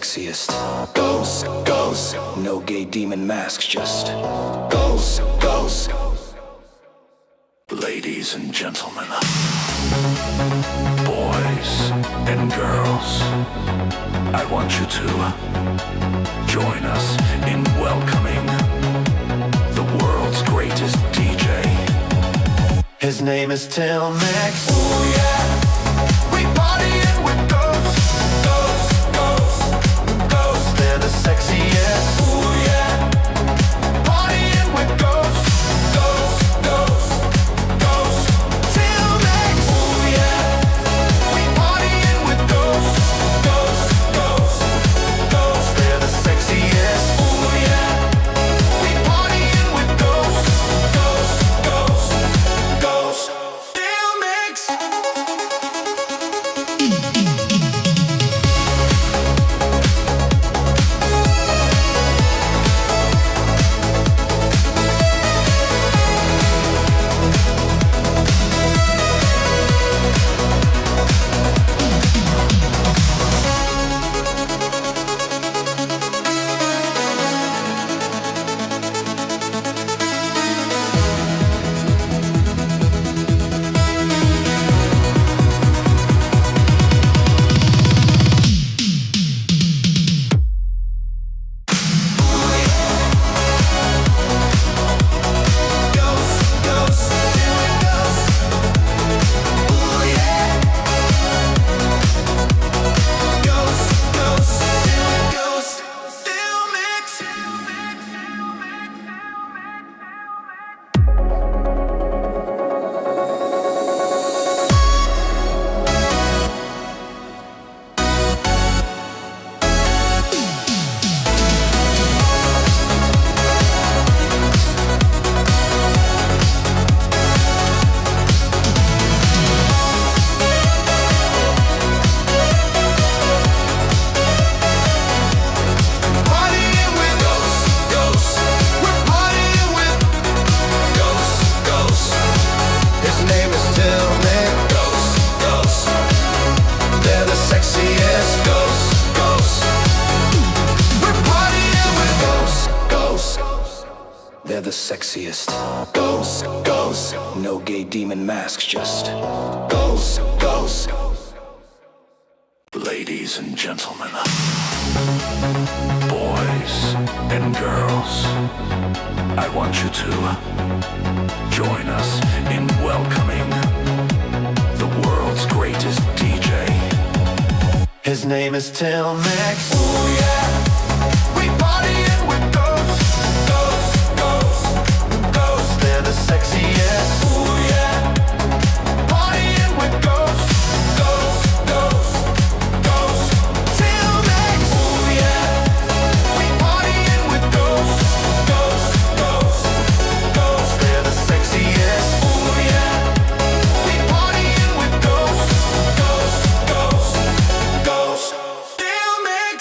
sexiest. Ghosts, ghosts, no gay demon masks, just ghosts, ghosts. Ladies and gentlemen, boys and girls, I want you to join us in welcoming the world's greatest DJ. His name is Till Mix. Ooh yeah, we partying with ghosts, ghosts, ghosts, ghosts. They're the sexiest. Ooh yeah, partying with ghosts, ghosts, ghosts, ghosts. Till Mix. Ooh yeah, we partying with ghosts, ghosts, ghosts, ghosts. They're the sexiest. Ooh yeah, we partying with ghosts, ghosts, ghosts, ghosts. Till Mix. They're the sexiest. Ghosts, ghosts, no gay demon masks, just ghosts, ghosts. Ladies and gentlemen, boys and girls, I want you to join us in welcoming the world's greatest DJ. His name is Till Mix. Ooh yeah, we partying with ghosts, ghosts, ghosts, ghosts. They're the sexiest. Ooh yeah, partying with ghosts, ghosts, ghosts, ghosts. Till Mix. Ooh yeah, we partying with ghosts, ghosts, ghosts, ghosts. They're the sexiest. Ooh yeah, we partying with ghosts, ghosts, ghosts, ghosts. Till Mix.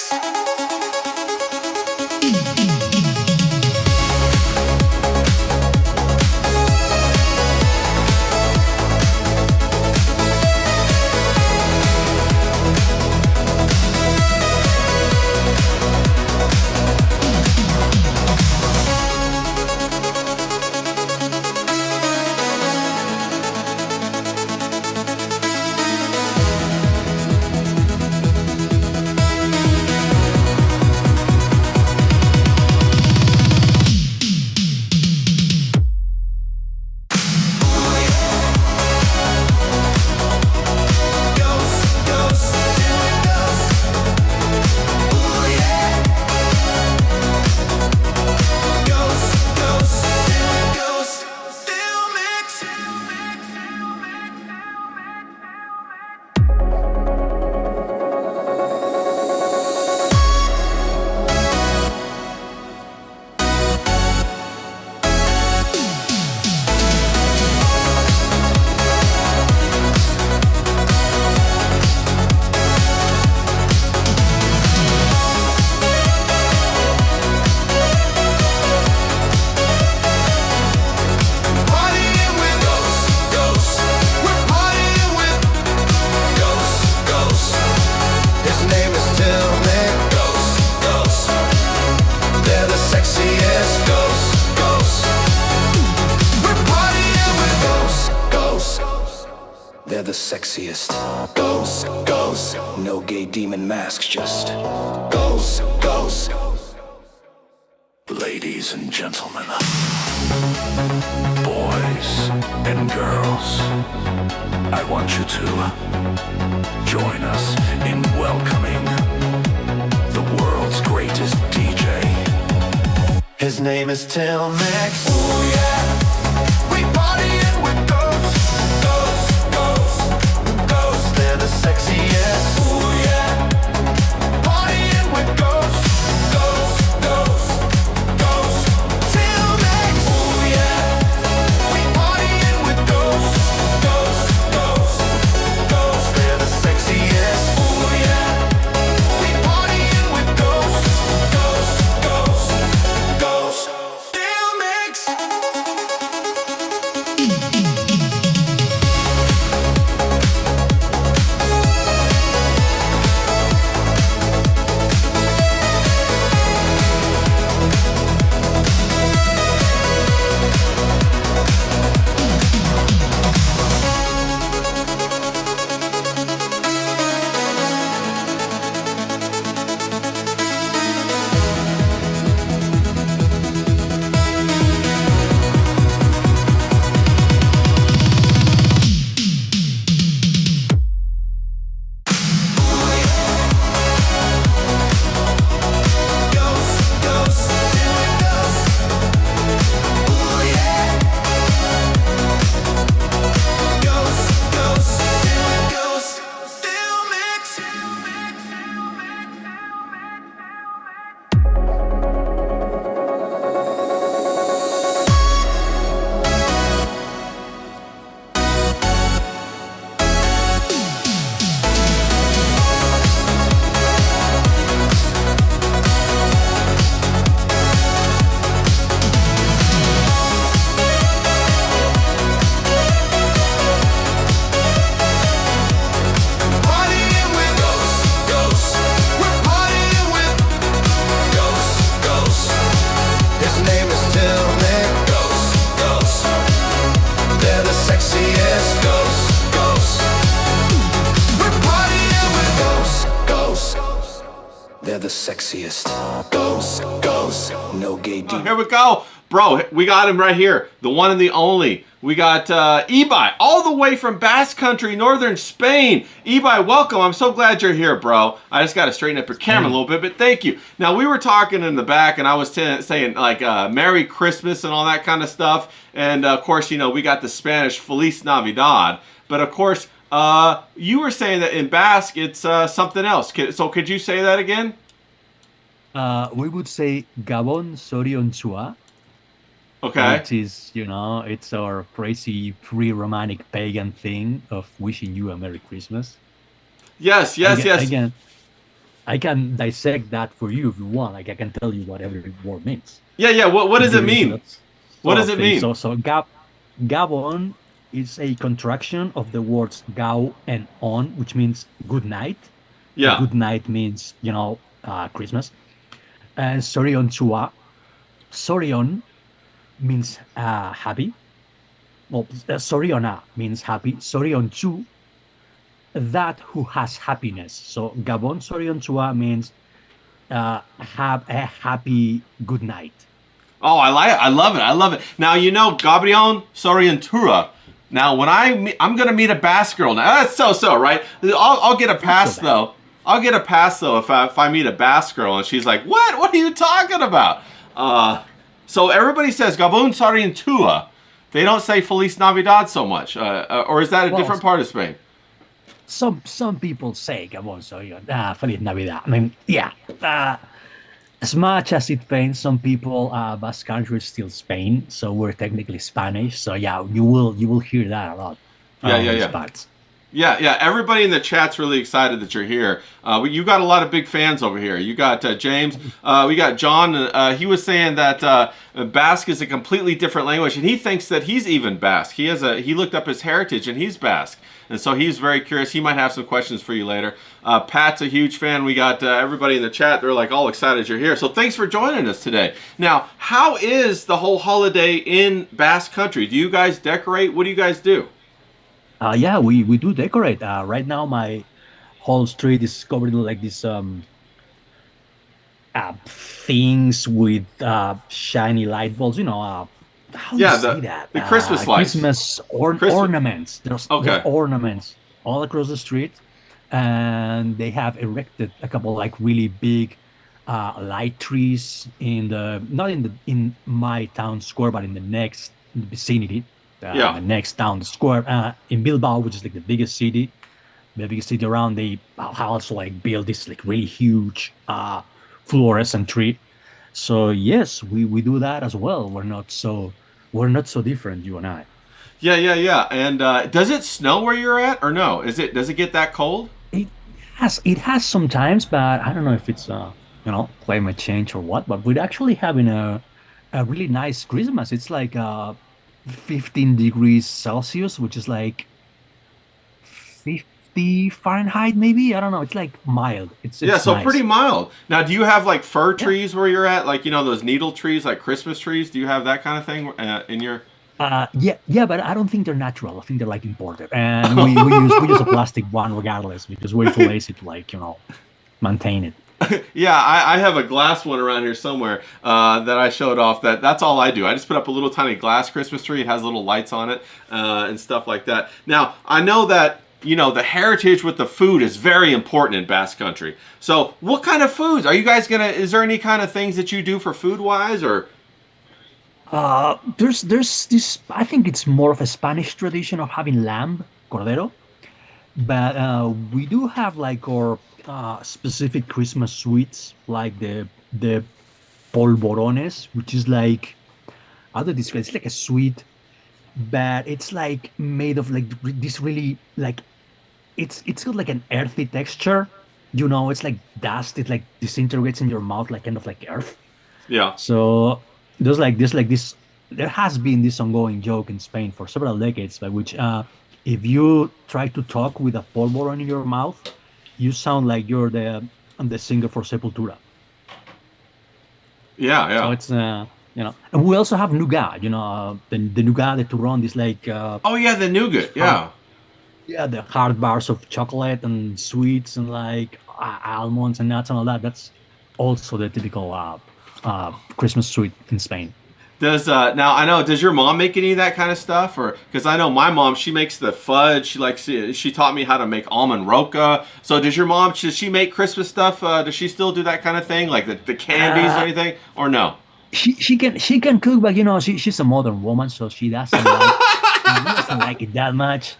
sexiest. Ghosts, ghosts, no gay demon masks, just ghosts, ghosts. Ladies and gentlemen, boys and girls, I want you to join us in welcoming the world's greatest DJ. His name is Till Mix. Ooh yeah, we partying with ghosts, ghosts, ghosts, ghosts. They're the sexiest. Ooh yeah, partying with ghosts, ghosts, ghosts, ghosts. Till Mix. Ooh yeah, we partying with ghosts, ghosts, ghosts, ghosts. They're the sexiest. Ooh yeah, we partying with ghosts, ghosts, ghosts, ghosts. Till Mix. Partying with ghosts, ghosts. We're partying with ghosts, ghosts. His name is Till Mix. Ghosts, ghosts. They're the sexiest. Ghosts, ghosts. We're partying with ghosts, ghosts. They're the sexiest. Ghosts, ghosts. No gay demon. Here we go. Bro, we got him right here. The one and the only. We got Ibai, all the way from Basque Country, northern Spain. Ibai, welcome. I'm so glad you're here, bro. I just got to straighten up your camera a little bit, but thank you. Now, we were talking in the back, and I was saying, like, Merry Christmas and all that kind of stuff. And, of course, you know, we got the Spanish Feliz Navidad. But, of course, you were saying that in Basque, it's something else. So could you say that again? We would say Gabon Sorion Chua, Okay. which is, you know, it's our crazy pre-romantic pagan thing of wishing you a Merry Christmas. Yes, yes, yes. I can dissect that for you if you want. Like I can tell you what every word means. Yeah, yeah. What does it mean? What does it mean? So Gabon is a contraction of the words Gau and On, which means good night. Yeah. Good night means, you know, Christmas. And Sorion Chua. Sorion means happy. Well, Soriona means happy. Sorion Chu, that who has happiness. So Gabon Sorion Chua means have a happy good night. Oh, I love it. I love it. Now, you know, Gabrion Sorientura. Now, when I'm going to meet a Basque girl. Now, that's so, right? I'll get a pass, though. I'll get a pass, though, if I meet a Basque girl and she's like, what? What are you talking about? So everybody says Gabon Sorientura. They don't say Feliz Navidad so much. Or is that a different part of Spain? Some people say Gabon Sorion, Feliz Navidad. I mean, yeah. As much as it pains some people, Basque Country is still Spain, so we're technically Spanish. So yeah, you will hear that a lot. Yeah. Parts. Yeah. Everybody in the chat's really excited that you're here. You got a lot of big fans over here. You got James. We got John. He was saying that Basque is a completely different language, and he thinks that he's even Basque. He looked up his heritage, and he's Basque. And so he's very curious. He might have some questions for you later. Pat's a huge fan. We got everybody in the chat. They're like all excited you're here. So thanks for joining us today. Now, how is the whole holiday in Basque Country? Do you guys decorate? What do you guys do? Yeah, we do decorate. Right now, my whole street is covered in like this things with shiny light bulbs. How do you Yeah, say that? the Christmas lights. Christmas Christmas. ornaments. There's Okay. ornaments all across the street, and they have erected a couple like really big light trees in the not in the in my town square, but in the next vicinity, Yeah. the next town square in Bilbao, which is like the biggest city around. They also like build this like really huge fluorescent tree. So yes, we do that as well. We're not so different, you and I. Yeah, yeah, yeah. And does it snow where you're at, or no? Does it get that cold? It has sometimes, but I don't know if it's climate change or what. But we're actually having a really nice Christmas. It's like 15 degrees Celsius, which is like 50 Fahrenheit, maybe. I don't know. It's like mild. It's Yeah, it's so pretty nice. mild. Now, do you have like fir Yeah. trees where you're at? Like, those needle trees, like Christmas trees? Do you have that kind of thing in your? Yeah, but I don't think they're natural. I think they're like imported, and we use a plastic one regardless because we're too lazy to like maintain it. Yeah, I have a glass one around here somewhere that I showed off. That's all I do. I just put up a little tiny glass Christmas tree. It has little lights on it and stuff like that. Now, I know that the heritage with the food is very important in Basque Country. So, what kind of foods are you guys gonna? Is there any kind of things that you do for food wise, or? There's this. I think it's more of a Spanish tradition of having lamb, cordero, but we do have like our specific Christmas sweets, like the polvorones, which is like how to describe. It's like a sweet, but it's like made of like this really like it's got like an earthy texture. It's like dust. It like disintegrates in your mouth, like kind of like earth. Yeah. So there's like this. There has been this ongoing joke in Spain for several decades, by which if you try to talk with a polvoron in your mouth, you sound like you're the singer for Sepultura. Yeah, So yeah. and we also have nougat. The nougat, the turron is like Oh yeah, the nougat. hard, Yeah. yeah, the hard bars of chocolate and sweets and like almonds and nuts and all that. That's also the typical Christmas sweet in Spain. Does now I know? Does your mom make any of that kind of stuff, or because I know my mom, she makes the fudge. She taught me how to make almond roca. So does your mom? Does she make Christmas stuff? Does she still do that kind of thing, like the candies or Uh, anything, or no? she can cook, but she's a modern woman, so she doesn't like it that much.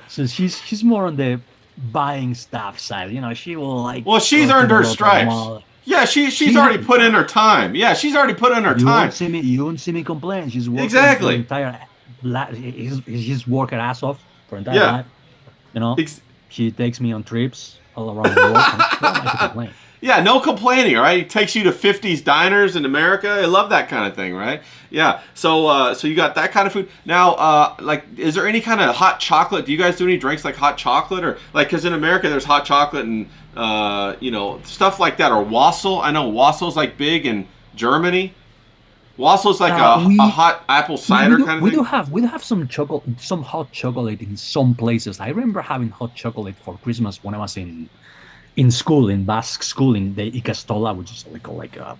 So she's more on the buying stuff side. She will like Well, she's go to earned the her local stripes. mall. Yeah, she's She already has. put in her time. Yeah, she's already put in her time. You won't see me complain. She's worked her Exactly. entire she's worked her ass off for entire Yeah. life. You know, Ex- she takes me on trips all around the world, and who am I to complain? Yeah, no complaining, all right? It takes you to 50s diners in America. I love that kind of thing, right? Yeah. So you got that kind of food. Now, like, is there any kind of hot chocolate? Do you guys do any drinks like hot chocolate or like, because in America there's hot chocolate and, stuff like that, or wassail. I know wassau's like big in Germany. Wassau's like a We hot apple we, we cider do kind of we do thing. have we do have some hot chocolate in some places. I remember having hot chocolate for Christmas when I was in school, in Basque school, in the Ikastola, which is like a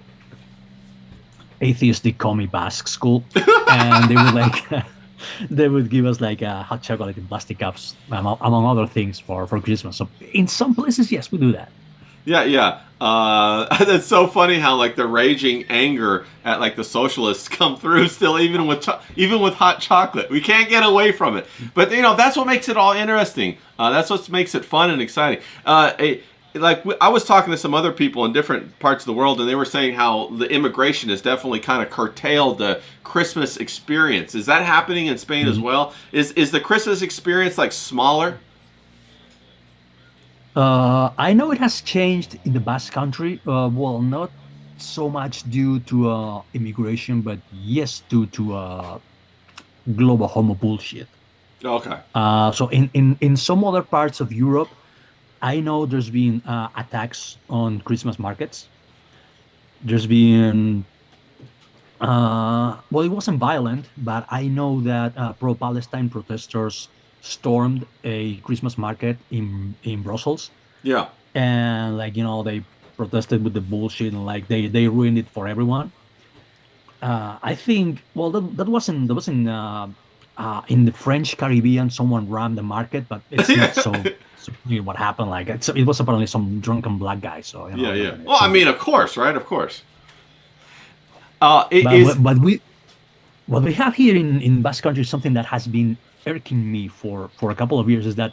atheistic commie Basque school, and they would like they would give us like hot chocolate in plastic cups, among other things for Christmas. So in some places, yes, we do that. Yeah, yeah. That's so funny how like the raging anger at like the socialists come through still, even with hot chocolate. We can't get away from it. But that's what makes it all interesting. That's what makes it fun and exciting. I was talking to some other people in different parts of the world, and they were saying how the immigration has definitely kind of curtailed the Christmas experience. Is that happening in Spain as Mhm. well? Is the Christmas experience like smaller? I know it has changed in the Basque Country. Well, not so much due to immigration, but yes, due to global homo bullshit. Okay. So in some other parts of Europe, I know there's been attacks on Christmas markets. There's been well, it wasn't violent, but I know that pro-Palestine protesters stormed a Christmas market in Brussels, Yeah. and like they protested with the bullshit, and like they ruined it for everyone. I think well that wasn't in the French Caribbean. Someone rammed the market, but it's not so clear what happened. Like it was apparently some drunken black guy. So Yeah, they're yeah. gonna Well, I kill mean, him. of course, right? Of course. It But is. what we have here in Basque Country is something that has been irking me for a couple of years. Is that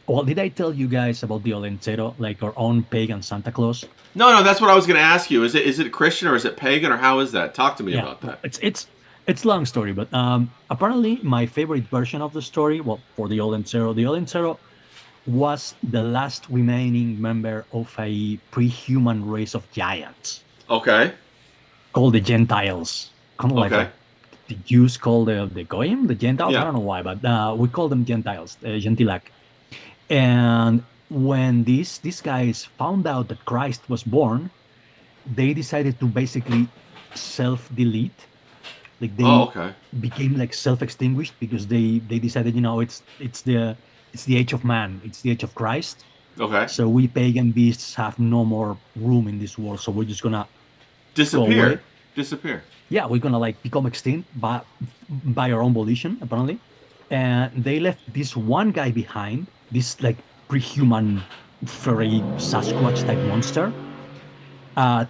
well, did I tell you guys about the Olentero, like our own pagan Santa Claus? No, no. That's what I was going to ask you. Is it Christian or is it pagan or how is that? Talk to me Yeah, about well, that. it's long story, but apparently my favorite version of the story, well, for the Olentero was the last remaining member of a pre-human race of giants Okay. called the Gentiles, kind of Okay. like the Jews call the Goyim, the Gentiles. I Yeah. don't know why, but we call them Gentiles, Gentilac. And when these guys found out that Christ was born, they decided to basically self-delete. Like Oh, they okay. became like self-extinguished because they decided, it's the age of man, it's the age of Christ. Okay. So we pagan beasts have no more room in this world. So we're just gonna go away. Disappear. Disappear. Yeah, we're gonna like become extinct by our own volition, apparently. And they left this one guy behind, this like pre-human furry Sasquatch type monster,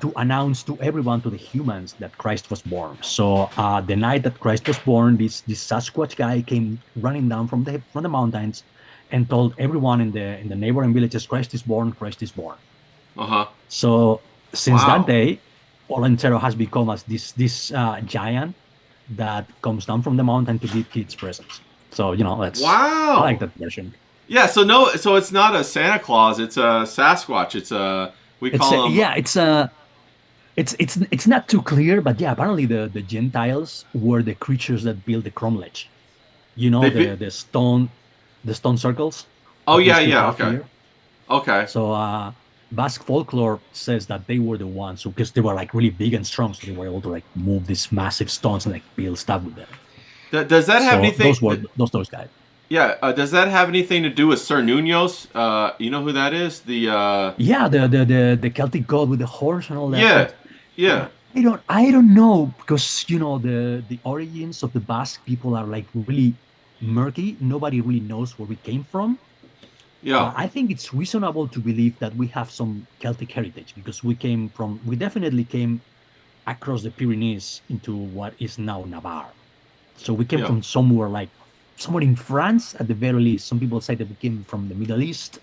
to announce to everyone, to the humans, that Christ was born. So the night that Christ was born, this Sasquatch guy came running down from the mountains, and told everyone in the neighboring villages, Christ is born, Christ is born. Uh huh. So since Wow. that day, Olentero has become as this giant that comes down from the mountain to give kids presents. So that's I Wow. like that version. Yeah. So no. So it's not a Santa Claus. It's a Sasquatch. It's a. We It's call them. yeah, it's not too clear, but yeah, apparently the Gentiles were the creatures that built the cromlech. They The be- stone circles Oh that we yeah. still Yeah. have Okay. here. Okay. So Basque folklore says that they were the ones who, because they were like really big and strong, so they were able to like move these massive stones and like build stuff with them. Does that have So anything? those were those guys. Yeah. Does that have anything to do with Sir Nunos? You know who that is? The. Yeah, the Celtic god with the horse and all that. Yeah. But Yeah. I don't know, because the origins of the Basque people are like really murky. Nobody really knows where we came from. Yeah. I think it's reasonable to believe that we have some Celtic heritage, because we definitely came across the Pyrenees into what is now Navarre. So we came Yeah. from somewhere in France at the very least. Some people say that we came from the Middle East.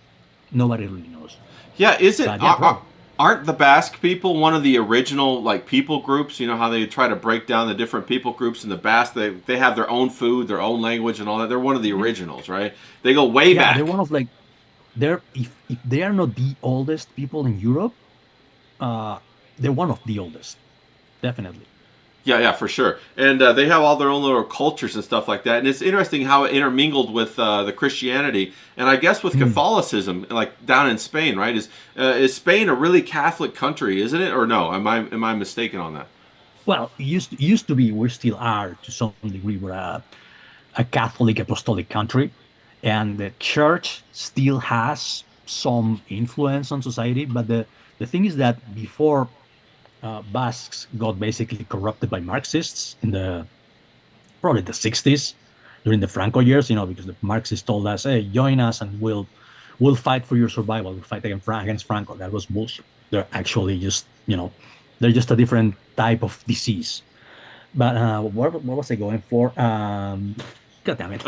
Nobody really knows. Yeah, is it? But yeah, Aren't the Basque people one of the original like people groups? You know how they try to break down the different people groups in the Basque. They have their own food, their own language, and all that. They're one of the originals, right? They go way Yeah, back. they're one of like if they are not the oldest people in Europe, they're one of the oldest, definitely. Yeah, yeah, for sure. And they have all their own little cultures and stuff like that. And it's interesting how it intermingled with the Christianity, and I guess with Catholicism, like down in Spain, right? Is Spain a really Catholic country? Isn't it, or no? Am I mistaken on that? Well, it used to be. We still are to some degree. We're a Catholic apostolic country, and the church still has some influence on society. But the thing is that before Basques got basically corrupted by Marxists in probably the 60s, during the Franco years, because the Marxists told us, hey, join us and we'll fight for your survival. We'll fight against Franco. That was bullshit. They're actually just, they're just a different type of disease. But what was I going for? God damn it.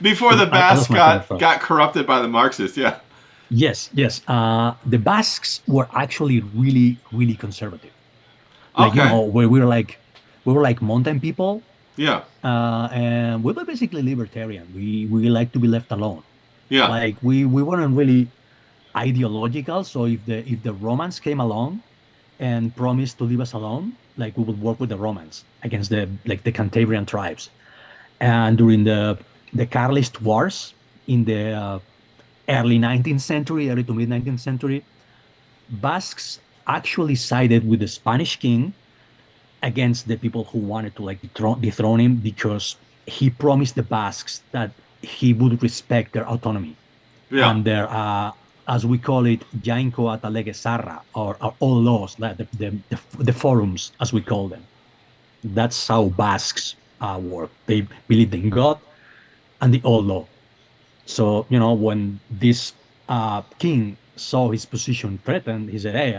Before the I Basques lost my train of thought. got corrupted by the Marxists, yeah. Yes, yes. The Basques were actually really, really conservative. Like, Okay. we were like mountain people, Yeah, and we were basically libertarian. We like to be left alone. yeah, Like we weren't really ideological. So if the Romans came along and promised to leave us alone, like we would work with the Romans against the Cantabrian tribes. And during the Carlist Wars in the early 19th century, early to mid 19th century, Basques actually sided with the Spanish king against the people who wanted to like dethrone him, because he promised the Basques that he would respect their autonomy Yeah. and their, as we call it, Jainko Atalege Sarra, or all laws, like the forums, as we call them. That's how Basques work. They believe in God and the old law. So, when this king saw his position threatened, he said, "Hey,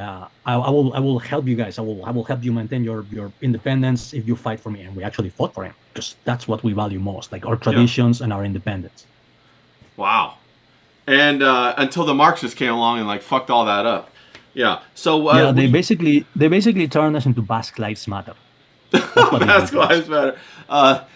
I will help you guys. I will help you maintain your independence if you fight for me." And we actually fought for him because that's what we value most, like our traditions and our independence. Wow. And until the Marxists came along and like fucked all that up. Yeah. So Yeah, they basically turned us into Basque Lives Matter. That's what they Basque did to us. Lives Matter.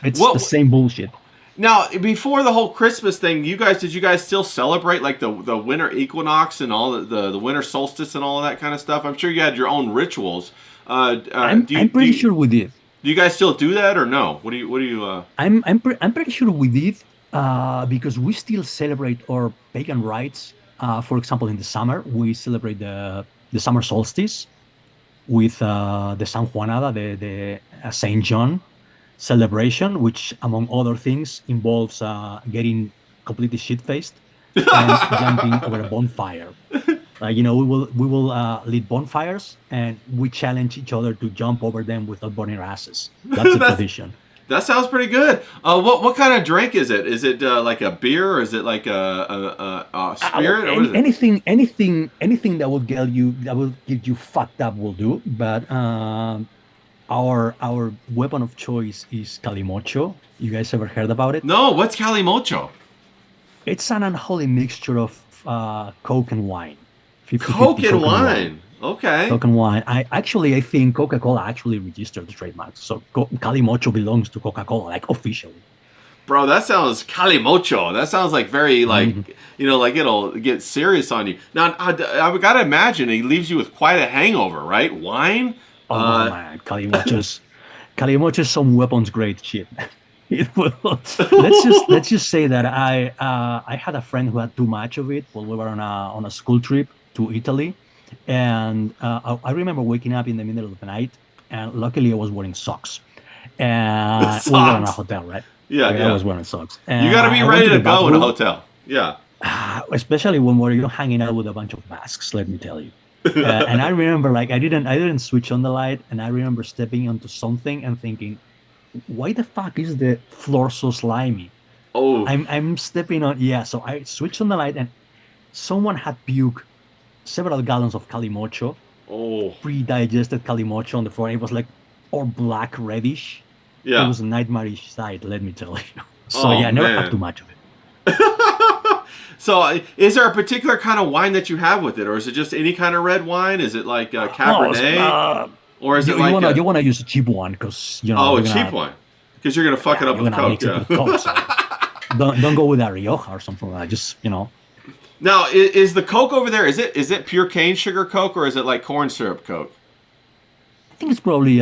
It's What the same bullshit. now before the whole Christmas thing? Did you guys still celebrate like the winter equinox and all the winter solstice and all of that kind of stuff? I'm sure you had your own rituals. I'm pretty sure we did. Do you guys still do that or no? What do you? I'm pretty sure we did, because we still celebrate our pagan rites. For example, in the summer, we celebrate the summer solstice with the San Juanada, the Saint John celebration, which, among other things, involves getting completely shit faced and jumping over a bonfire. We will lit bonfires, and we challenge each other to jump over them without burning our asses. That's a tradition. That sounds pretty good. What kind of drink is it? Is it like a beer or is it like a spirit? Or what is it? Anything that will get you fucked up will do. But our weapon of choice is calimocho. You guys ever heard about it? No, what's calimocho? It's an unholy mixture of Coke and wine. 50-50 Coke and wine. Okay. Coke and wine. I think Coca-Cola actually registered the trademark. So calimocho belongs to Coca-Cola, like officially. Bro, that sounds calimocho. That sounds like very like like it'll get serious on you. Now I gotta imagine it leaves you with quite a hangover, right? Wine. Oh man, calimocho is some weapons grade shit. It will. Let's just say that I had a friend who had too much of it while we were on a school trip to Italy, and I remember waking up in the middle of the night, and luckily I was wearing socks, and we were in a hotel, right? Yeah, I yeah. was wearing socks. And You got to be I went ready to the go in a bathroom, hotel. Yeah. especially when we're hanging out with a bunch of Basques. Let me tell you. And I remember, like, I didn't switch on the light, and I remember stepping onto something and thinking, why the fuck is the floor so slimy? Oh. I'm stepping on, yeah. So I switched on the light, and someone had puked several gallons of calimocho, Oh. pre-digested calimocho on the floor. It was like all black, reddish. Yeah. It was a nightmarish sight, let me tell you. So Oh, yeah, I never man. had too much of it. So, is there a particular kind of wine that you have with it, or is it just any kind of red wine? Is it like Cabernet, or is it like you wanna use a cheap one because a you're cheap gonna, one? Because you're gonna fuck it up you're with gonna Coke. mix it Yeah. with Coke. So don't go with a Rioja or something like that. Just Now, is the Coke over there? Is it pure cane sugar Coke, or is it like corn syrup Coke? I think it's probably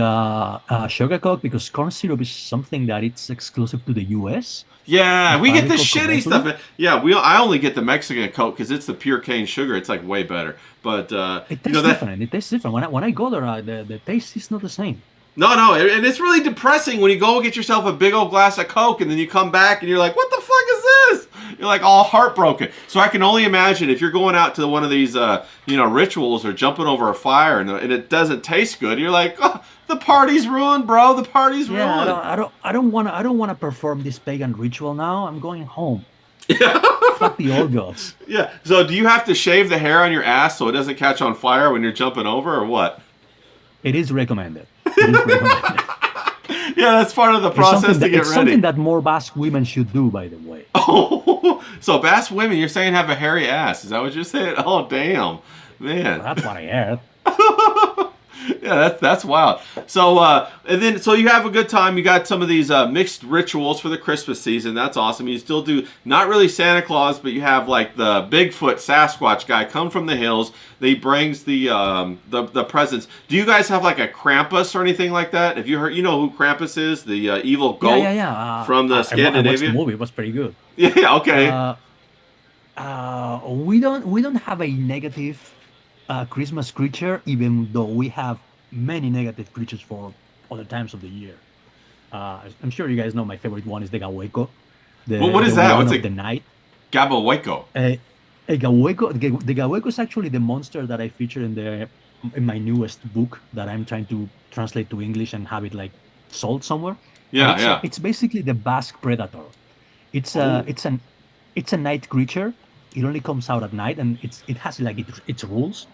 sugar Coke because corn syrup is something that it's exclusive to the U.S. Yeah, we If I get the recall shitty correctly. stuff. Yeah, I only get the Mexican Coke because it's the pure cane sugar. It's like way better. But It tastes different. It tastes different. When I go there, the taste is not the same. No, and it's really depressing when you go get yourself a big old glass of Coke and then you come back and you're like, what the fuck is this? You're like all heartbroken. So I can only imagine if you're going out to one of these, rituals or jumping over a fire and it doesn't taste good. You're like, oh, the party's ruined, bro. The party's Yeah, ruined. I don't wanna perform this pagan ritual now. I'm going home. Fuck the old gods. Yeah. So do you have to shave the hair on your ass so it doesn't catch on fire when you're jumping over, or what? It is recommended. It is recommended. Yeah, that's part of the process to get It's ready. something that more Basque women should do, by the way. Oh, so Basque women, you're saying have a hairy ass? Is that what you're saying? Oh, damn, man. That's what I heard. Yeah, that's wild. So so you have a good time. You got some of these mixed rituals for the Christmas season. That's awesome. You still do not really Santa Claus, but you have like the Bigfoot Sasquatch guy come from the hills. He brings the presents. Do you guys have like a Krampus or anything like that? Have you heard? You know who Krampus is? The evil goat Yeah. from the I watched the Scandinavia. movie. It was pretty good. Yeah. Okay. We don't have a negative Christmas creature, even though we have many negative creatures for other times of the year. I'm sure you guys know my favorite one is the Gahueco. What is the that? one What's of a the night. gabahueco? A gahueco, the gahueco is actually the monster that I feature in my newest book that I'm trying to translate to English and have it like sold somewhere. And Yeah, yeah. it's basically the Basque predator. It's Oh. a night creature. It only comes out at night, and it has like its rules.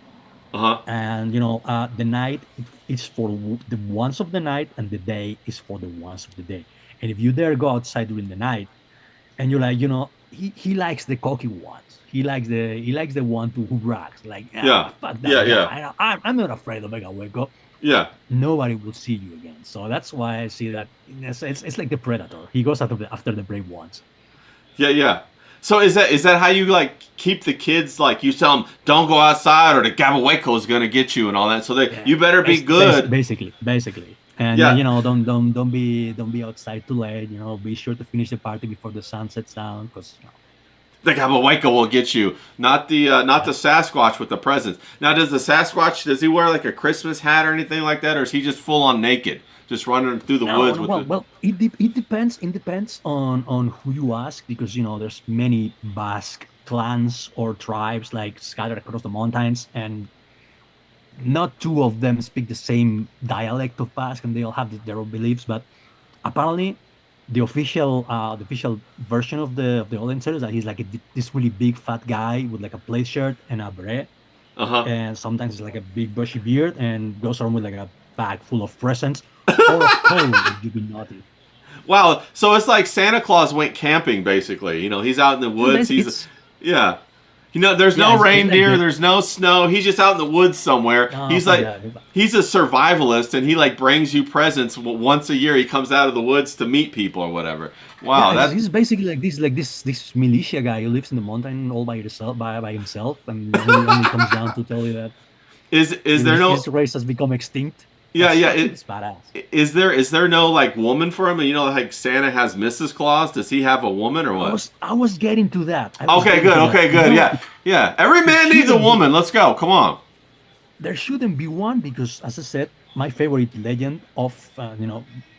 Uh-huh. And the night is for the ones of the night, and the day is for the ones of the day. And if you dare go outside during the night, and you're like, he likes the cocky ones. He likes the one who brags like, Yeah. fuck Yeah, that. yeah. I'm not afraid of Mega Hueco. Yeah. Nobody will see you again. So that's why I see that it's like the predator. He goes after the brave ones. Yeah, yeah. So is that how you like keep the kids, like you tell them don't go outside or the gabahueco is gonna get you and all that, so you better be good. Basically. And Yeah. don't be outside too late. Be sure to finish the party before the sun sets down, because The gabahueco will get you, not the Sasquatch with the presents. Now, does the Sasquatch, does he wear like a Christmas hat or anything like that, or is he just full on naked, just running through the woods with it depends. It depends on who you ask, because there's many Basque clans or tribes like scattered across the mountains, and not two of them speak the same dialect of Basque, and they all have their own beliefs. But apparently, the official version of the old is that he's like this really big fat guy with like a plaid shirt and a beret, Uh-huh. and sometimes it's like a big bushy beard, and goes around with like a bag full of presents or a cold if you be naughty. Wow, so it's like Santa Claus went camping, basically. He's out in the woods. Yeah. There's no it's like reindeer, the- there's no snow. He's just out in the woods somewhere. Oh, He's fuck like, yeah. he's a survivalist, and he like brings you presents once a year. He comes out of the woods to meet people or whatever. Wow, Yeah, that's he's basically like this militia guy who lives in the mountain all by himself, and only comes down to tell you that is there no his race has become extinct. yeah yeah It's badass. is there no like woman for him? Like Santa has Mrs. Claus. Does he have a woman or what? I was getting to that. I was Okay, getting to good. that. Okay, good. No, Yeah. Every man needs a woman. Let's go. Come on. there shouldn't be one, because, as I said, my favorite legend of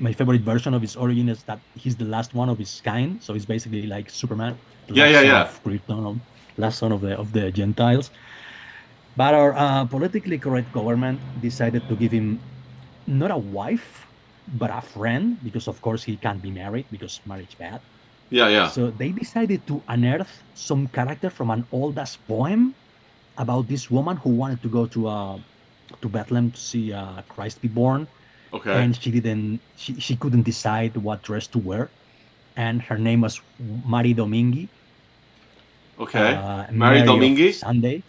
my favorite version of his origin is that he's the last one of his kind. So he's basically like Superman. The Yeah, last yeah, son yeah. of Krypton, last son of the Gentiles. But our politically correct government decided to give him not a wife, but a friend, because of course he can't be married because marriage bad. Yeah. So they decided to unearth some character from an old ass poem about this woman who wanted to go to Bethlehem to see Christ be born, Okay. and she couldn't decide what dress to wear, and her name was Mari Domingi. Okay. Mary Mary of Domingi. Sunday.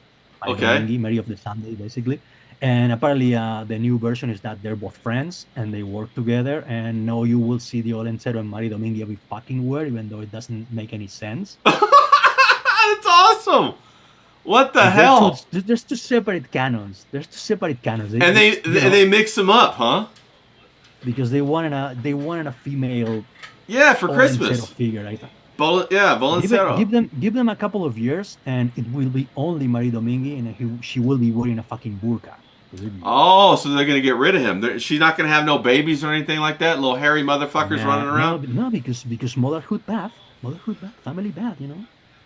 Mary Okay. Domingi, Mary of the Sunday, basically. And apparently, the new version is that they're both friends and they work together. And now you will see the Olencero and Mari Domingi every fucking word, even though it doesn't make any sense. That's awesome. What the Like, hell? there's two separate canons. There's two separate canons. And they mix them up, huh? Because they wanted a female Yeah, for Olencero Christmas. figure. I thought, Valenciano. give them a couple of years, and it will be only Mari Domingi, and she will be wearing a fucking burqa. Believe me. Oh, so they're gonna get rid of him. She's not gonna have no babies or anything like that. Little hairy motherfuckers running around. No, because motherhood bad, family bad.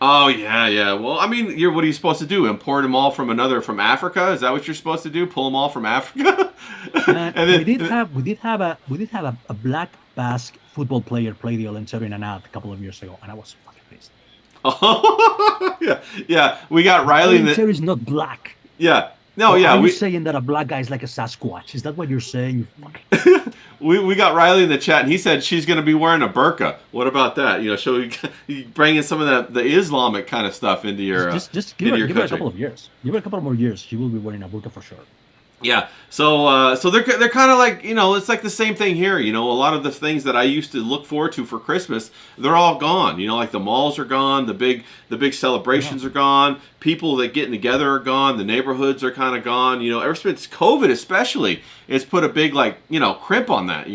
Oh yeah. Well, I mean, what are you supposed to do? Import them all from Africa? Is that what you're supposed to do? Pull them all from Africa? We did have a black Basque football player play the Olencero in an ad a couple of years ago, and I was fucking pissed. Oh, yeah. We got Riley in Olencero the is not black. yeah. No, Or yeah. Are you We saying that a black guy is like a Sasquatch? Is that what you're saying? You fucking... we got Riley in the chat, and he said she's gonna be wearing a burqa. What about that? She'll you bringing some of the Islamic kind of stuff into your Just give into her, your give her a country. couple of years. Give her a couple more years. She will be wearing a burqa for sure. Yeah, so they're kind of like, it's like the same thing here. A lot of the things that I used to look forward to for Christmas, they're all gone. Like the malls are gone, the big celebrations are gone, people that getting together are gone, the neighborhoods are kind of gone. Ever since COVID, especially, it's put a big crimp on that.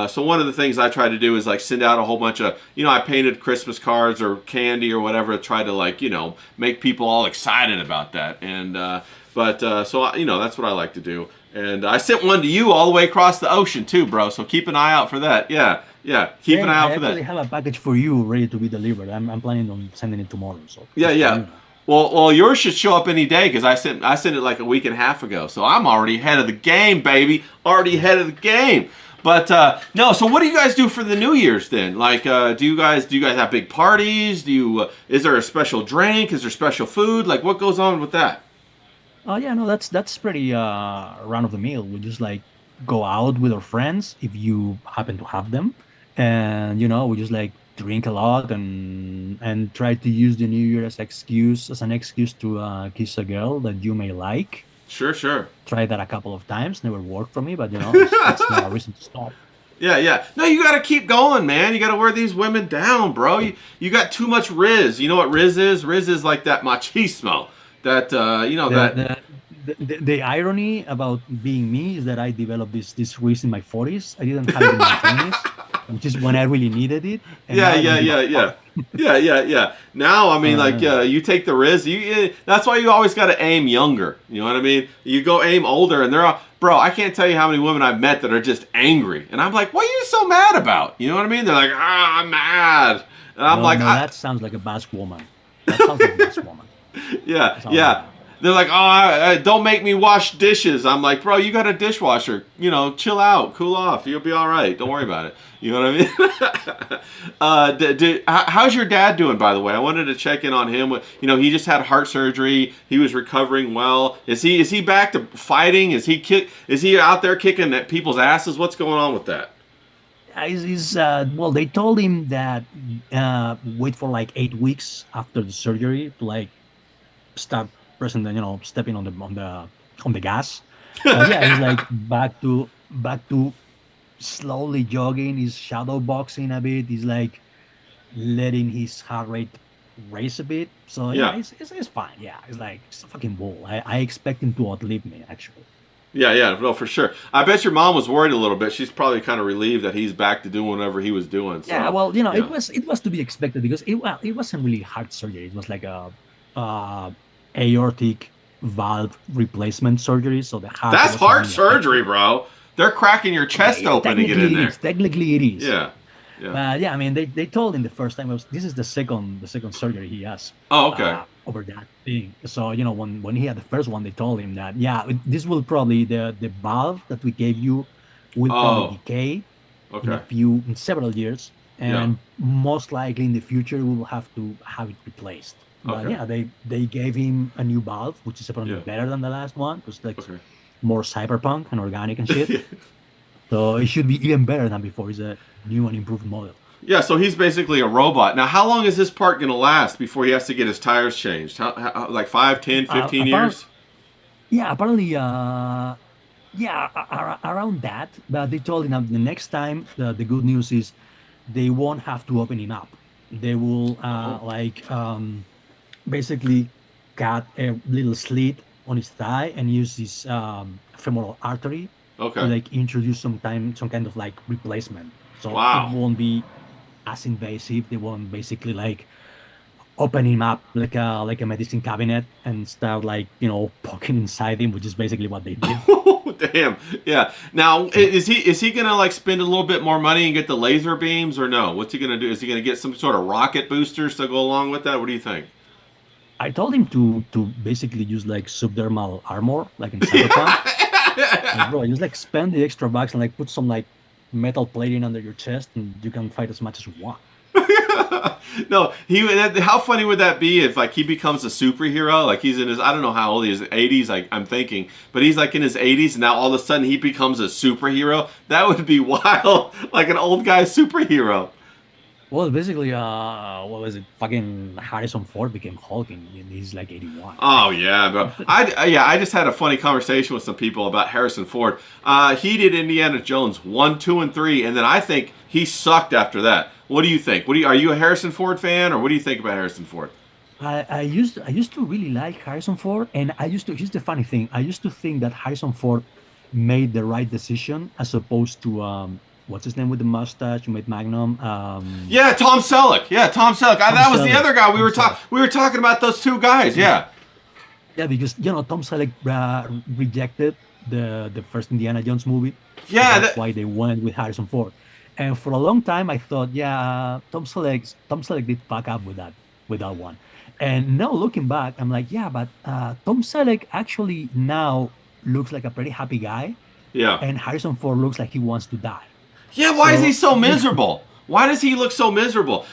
So one of the things I try to do is like send out a whole bunch of I painted Christmas cards or candy or whatever to try to make people all excited about that. And so that's what I like to do. And I sent one to you all the way across the ocean too, bro. So keep an eye out for that. Yeah. Keep an eye out for that. I actually have a package for you ready to be delivered. I'm planning on sending it tomorrow. So Yeah. you know. Well, yours should show up any day because I sent it like a week and a half ago. So I'm already ahead of the game, baby. Already ahead of the game. But no. So what do you guys do for the New Year's then? Like, do you guys have big parties? Is there a special drink? Is there special food? Like, what goes on with that? Oh yeah, no, that's pretty run of the mill. We just like go out with our friends if you happen to have them, and we just like drink a lot and try to use the New Year as an excuse to kiss a girl that you may like. Sure. Tried that a couple of times, never worked for me, but that's not a reason to stop. Yeah. No, you got to keep going, man. You got to wear these women down, bro. You got too much Riz. You know what Riz is? Riz is like that machismo. That The irony about being me is that I developed this Riz in my 40s. I didn't have it in my 20s, which is when I really needed it. And Yeah. Now, I mean, you take the Riz. That's why you always got to aim younger. You know what I mean? You go aim older, and they're all, bro. I can't tell you how many women I've met that are just angry, and I'm like, what are you so mad about? You know what I mean? They're like, I'm mad, and I'm like, that sounds like a Basque woman. That sounds like a Basque woman. Yeah. They're like, don't make me wash dishes. I'm like, bro, you got a dishwasher. Chill out, cool off. You'll be all right. Don't worry about it. You know what I mean? How's your dad doing, by the way? I wanted to check in on him. He just had heart surgery. He was recovering well. Is he back to fighting? Is he out there kicking at people's asses? What's going on with that? Well, they told him that wait for like 8 weeks after the surgery to like start pressing stepping on the gas. Yeah, he's like back to slowly jogging. He's shadow boxing a bit. He's like letting his heart rate raise a bit. So yeah, it's fine. Yeah, it's a fucking bull. I expect him to outlive me actually. Yeah, no, for sure. I bet your mom was worried a little bit. She's probably kind of relieved that he's back to doing whatever he was doing. So, yeah, well, it was to be expected because it wasn't really heart surgery. It was like a aortic valve replacement surgery. So the heart. That's heart surgery, bro. They're cracking your chest open to get in there. Technically, it is. Yeah. Yeah, I mean, they told him the first time this is the second surgery he has. Oh, okay. Over that thing. So when he had the first one, they told him that this will probably the valve that we gave you will probably decay in several years, and most likely in the future we will have to have it replaced. But they gave him a new valve, which is apparently better than the last one because more cyberpunk and organic and shit. So it should be even better than before. It's a new and improved model. Yeah, so he's basically a robot. Now, how long is this part going to last before he has to get his tires changed? How, like 5, 10, 15 years? Yeah, apparently, around that. But they told him the next time, the good news is they won't have to open him up. They will, basically cut a little slit on his thigh and use his femoral artery to introduce some kind of replacement. So it won't be as invasive. They won't basically open him up like a medicine cabinet and start poking inside him, which is basically what they did. Damn. Yeah. Now, is he gonna spend a little bit more money and get the laser beams or no? What's he gonna do? Is he gonna get some sort of rocket boosters to go along with that? What do you think? I told him to basically use subdermal armor, like in Cyberpunk. Bro, just spend the extra bucks and put some metal plating under your chest, and you can fight as much as you want. No, how funny would that be if he becomes a superhero? He's in his, I don't know how old he is, 80s. I'm thinking, but he's in his 80s, and now all of a sudden he becomes a superhero. That would be wild, like an old guy superhero. Well, basically, what was it? Fucking Harrison Ford became Hulk, and he's 81. Oh yeah, bro. I just had a funny conversation with some people about Harrison Ford. He did Indiana Jones 1, 2, and 3, and then I think he sucked after that. What do you think? Are you a Harrison Ford fan, or what do you think about Harrison Ford? I used to really like Harrison Ford, and here's the funny thing. I used to think that Harrison Ford made the right decision as opposed to what's his name with the mustache who made Magnum? Tom Selleck. That was the other guy we were talking about. Those two guys. Yeah. Yeah, because Tom Selleck rejected the first Indiana Jones movie. So Yeah, that's why they went with Harrison Ford. And for a long time, I thought, yeah, Tom Selleck did fuck up with that one. And now looking back, I'm like, yeah, but Tom Selleck actually now looks like a pretty happy guy, yeah. and Harrison Ford looks like he wants to die. Yeah, why is he So so miserable? Why does he look so miserable?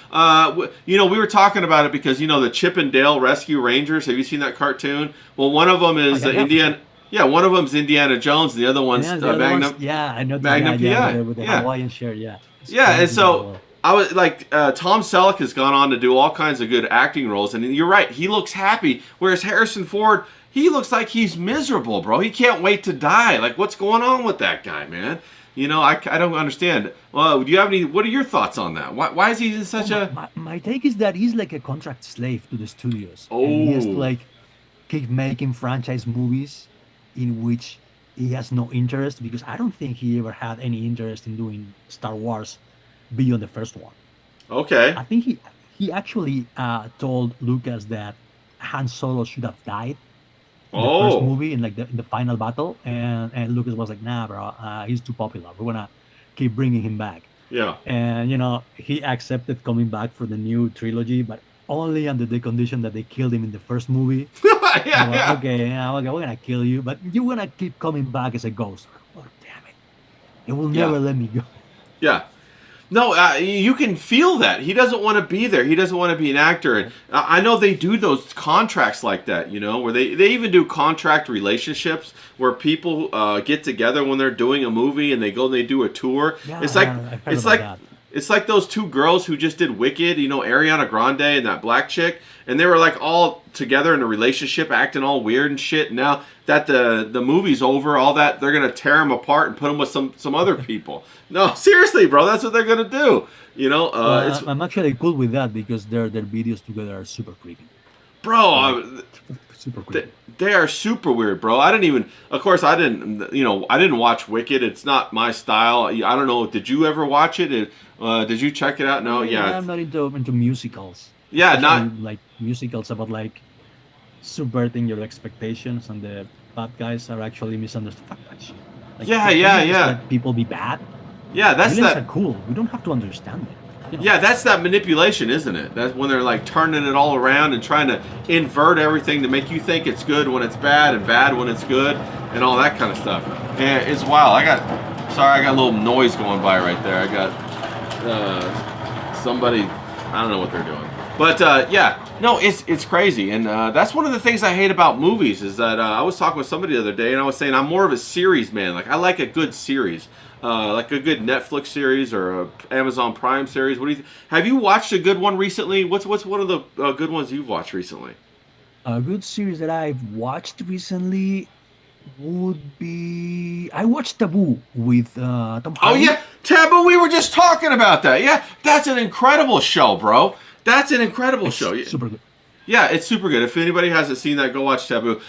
We were talking about it because, the Chip and Dale Rescue Rangers. Have you seen that cartoon? Well, one of them is yeah. Indiana. Yeah, one of them's Indiana Jones, and the other one's Yeah, the other Magnum. ones, yeah, I know. Magnum Yeah, PI. with the Yeah. Hawaiian shirt, yeah. Yeah, and Crazy so well. I was like, Tom Selleck has gone on to do all kinds of good acting roles, and you're right, he looks happy. Whereas Harrison Ford, he looks like he's miserable, bro. He can't wait to die. Like, what's going on with that guy, man? I don't understand. Well, do you have any? What are your thoughts on that? Why is he in such a? My take is that he's like a contract slave to the studios. And he has to Oh, like keep making franchise movies in which he has no interest, because I don't think he ever had any interest in doing Star Wars beyond the first one. okay. I think he actually told Lucas that Han Solo should have died in the first Oh, movie, in like in the final battle, and Lucas was like, nah, bro, he's too popular. We're gonna keep bringing him back. yeah, And he accepted coming back for the new trilogy, but only under the condition that they killed him in the first movie. yeah, And we're like, yeah, okay, yeah, okay, we're gonna kill you, but you're gonna keep coming back as a ghost. Oh, damn it! They will yeah, never let me go. yeah. No, you can feel that he doesn't want to be there. He doesn't want to be an actor, and I know they do those contracts like that. Where they even do contract relationships where people get together when they're doing a movie and they go and they do a tour. Yeah, It's like I've heard it's about like that. it's like those two girls who just did Wicked. Ariana Grande and that black chick, and they were like all together in a relationship, acting all weird and shit. And now that the movie's over, all that, they're gonna tear them apart and put them with some other people. No, seriously, bro, that's what they're gonna do. It's I'm actually cool with that because their videos together are super creepy. bro. Like super creepy. They are super weird, bro. I didn't even. Of course, I didn't watch Wicked. It's not my style. I don't know. Did you ever watch it? Did you check it out? No. Yeah. I'm not into musicals. Yeah. Especially Not. like musicals about like subverting your expectations, and the bad guys are actually misunderstood. Fuck that shit. Like, Yeah. can Yeah. we just Yeah. let people be bad. Yeah. That's Villains that. are cool. We don't have to understand them. Yeah, that's that manipulation, isn't it? That's when they're like turning it all around and trying to invert everything to make you think it's good when it's bad and bad when it's good and all that kind of stuff. And it's wild. I got a little noise going by right there. I got somebody, I don't know what they're doing. But yeah, no, it's crazy. And that's one of the things I hate about movies is that I was talking with somebody the other day and I was saying I'm more of a series man. Like I like a good series. Like a good Netflix series or a Amazon Prime series. What do you have you watched a good one recently? What's one of the good ones you've watched recently? A good series that I've watched recently would be, I watched Taboo with Tom Oh Hardy. yeah, Taboo. We were just talking about that. Yeah, that's an incredible show, bro. That's an incredible It's show. super good. Yeah, it's super good. If anybody hasn't seen that, go watch Taboo.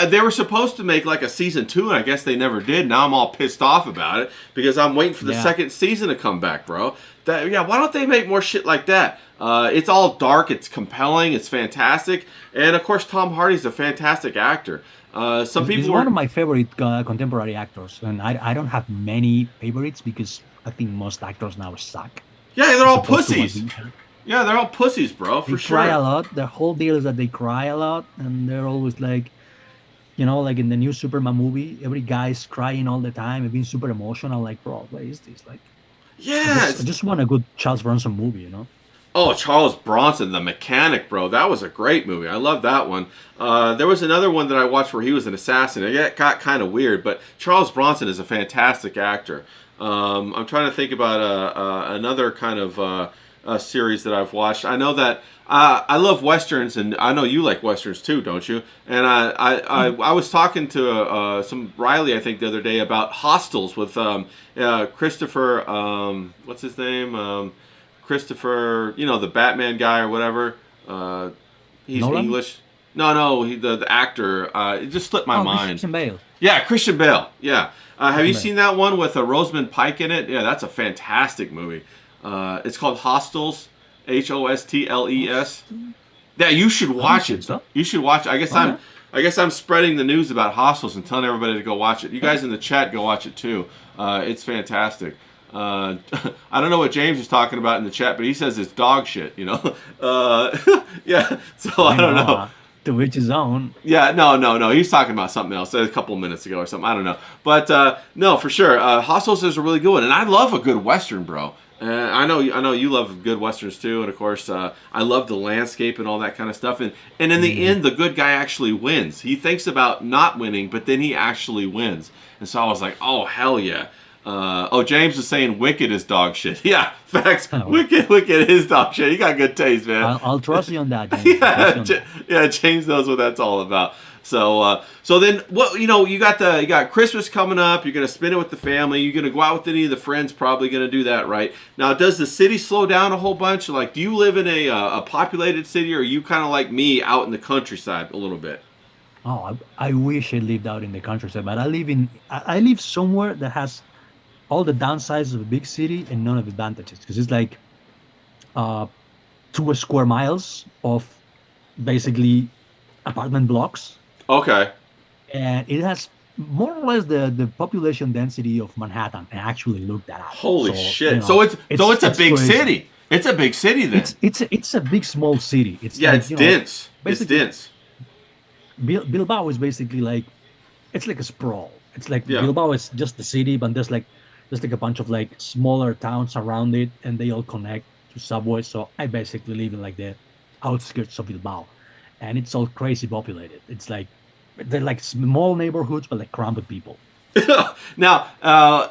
They were supposed to make like a season 2, and I guess they never did. Now I'm all pissed off about it because I'm waiting for the Yeah. second season to come back, bro. Why don't they make more shit like that? It's all dark, it's compelling, it's fantastic, and of course Tom Hardy's a fantastic actor. Some He's people one were, of my favorite contemporary actors, and I don't have many favorites because I think most actors now suck. yeah, they're all As opposed to what pussies. we- Yeah, they're all pussies, bro, They for cry a sure. lot. The whole deal is that they cry a lot, and they're always like, like in the new Superman movie, every guy's crying all the time and being super emotional. Like, bro, what is this? Like, Yeah, I just want a good Charles Bronson movie. Oh, Charles Bronson, The Mechanic, bro. That was a great movie. I love that one. There was another one that I watched where he was an assassin. It got kind of weird, but Charles Bronson is a fantastic actor. I'm trying to think about another kind of series that I've watched. I know that I love westerns, and I know you like westerns too, don't you? And I was talking to some Riley, I think, the other day about Hostels with Christopher. What's his name? Christopher, the Batman guy or whatever. He's Nolan? English. No, the actor. It just slipped my mind. Christian Bale. Yeah, Christian Bale. Yeah. Have you Bale. seen that one with Rosamund Pike in it? Yeah, that's a fantastic movie. It's called Hostels. Hostles. Yeah, you should watch it. so. You should watch it. I guess Okay. I guess I'm spreading the news about hostels and telling everybody to go watch it. You guys in the chat, go watch it too. It's fantastic. I don't know what James is talking about in the chat, but he says it's dog shit, you know? Yeah, so I don't know. To which his own. Yeah, no. He's talking about something else a couple of minutes ago or something. I don't know. But no, for sure. Hostels is a really good one. And I love a good Western, bro. I know you love good Westerns too. And of course, I love the landscape and all that kind of stuff. And in the end, the good guy actually wins. He thinks about not winning, but then he actually wins. And so I was like, oh, hell yeah. James is saying Wicked is dog shit. Yeah, facts. Oh. Wicked is dog shit. You got good taste, man. I'll trust you on that, James. Yeah, James knows what that's all about. So then what? You got Christmas coming up. You're gonna spend it with the family. You're gonna go out with any of the friends. Probably gonna do that, right? Now, does the city slow down a whole bunch? Like, do you live in a populated city, or are you kind of like me out in the countryside a little bit? Oh, I wish I lived out in the countryside, but I live somewhere that has all the downsides of a big city and none of the advantages, because it's like 2 square miles of basically apartment blocks, Okay. and it has more or less the population density of Manhattan. I actually looked that up. Holy So, shit! you know, So it's a big crazy. city. It's a big city then. It's a big small city. It's Yeah, like, it's you know, dense. It's basically- dense. Bilbao is basically like, it's like a sprawl. It's like Yeah. Bilbao is just the city, but there's like a bunch of like smaller towns around it, and they all connect to subways. So I basically live in like the outskirts of Bilbao, and it's all crazy populated. It's like they're like small neighborhoods, but like crammed with people. Now,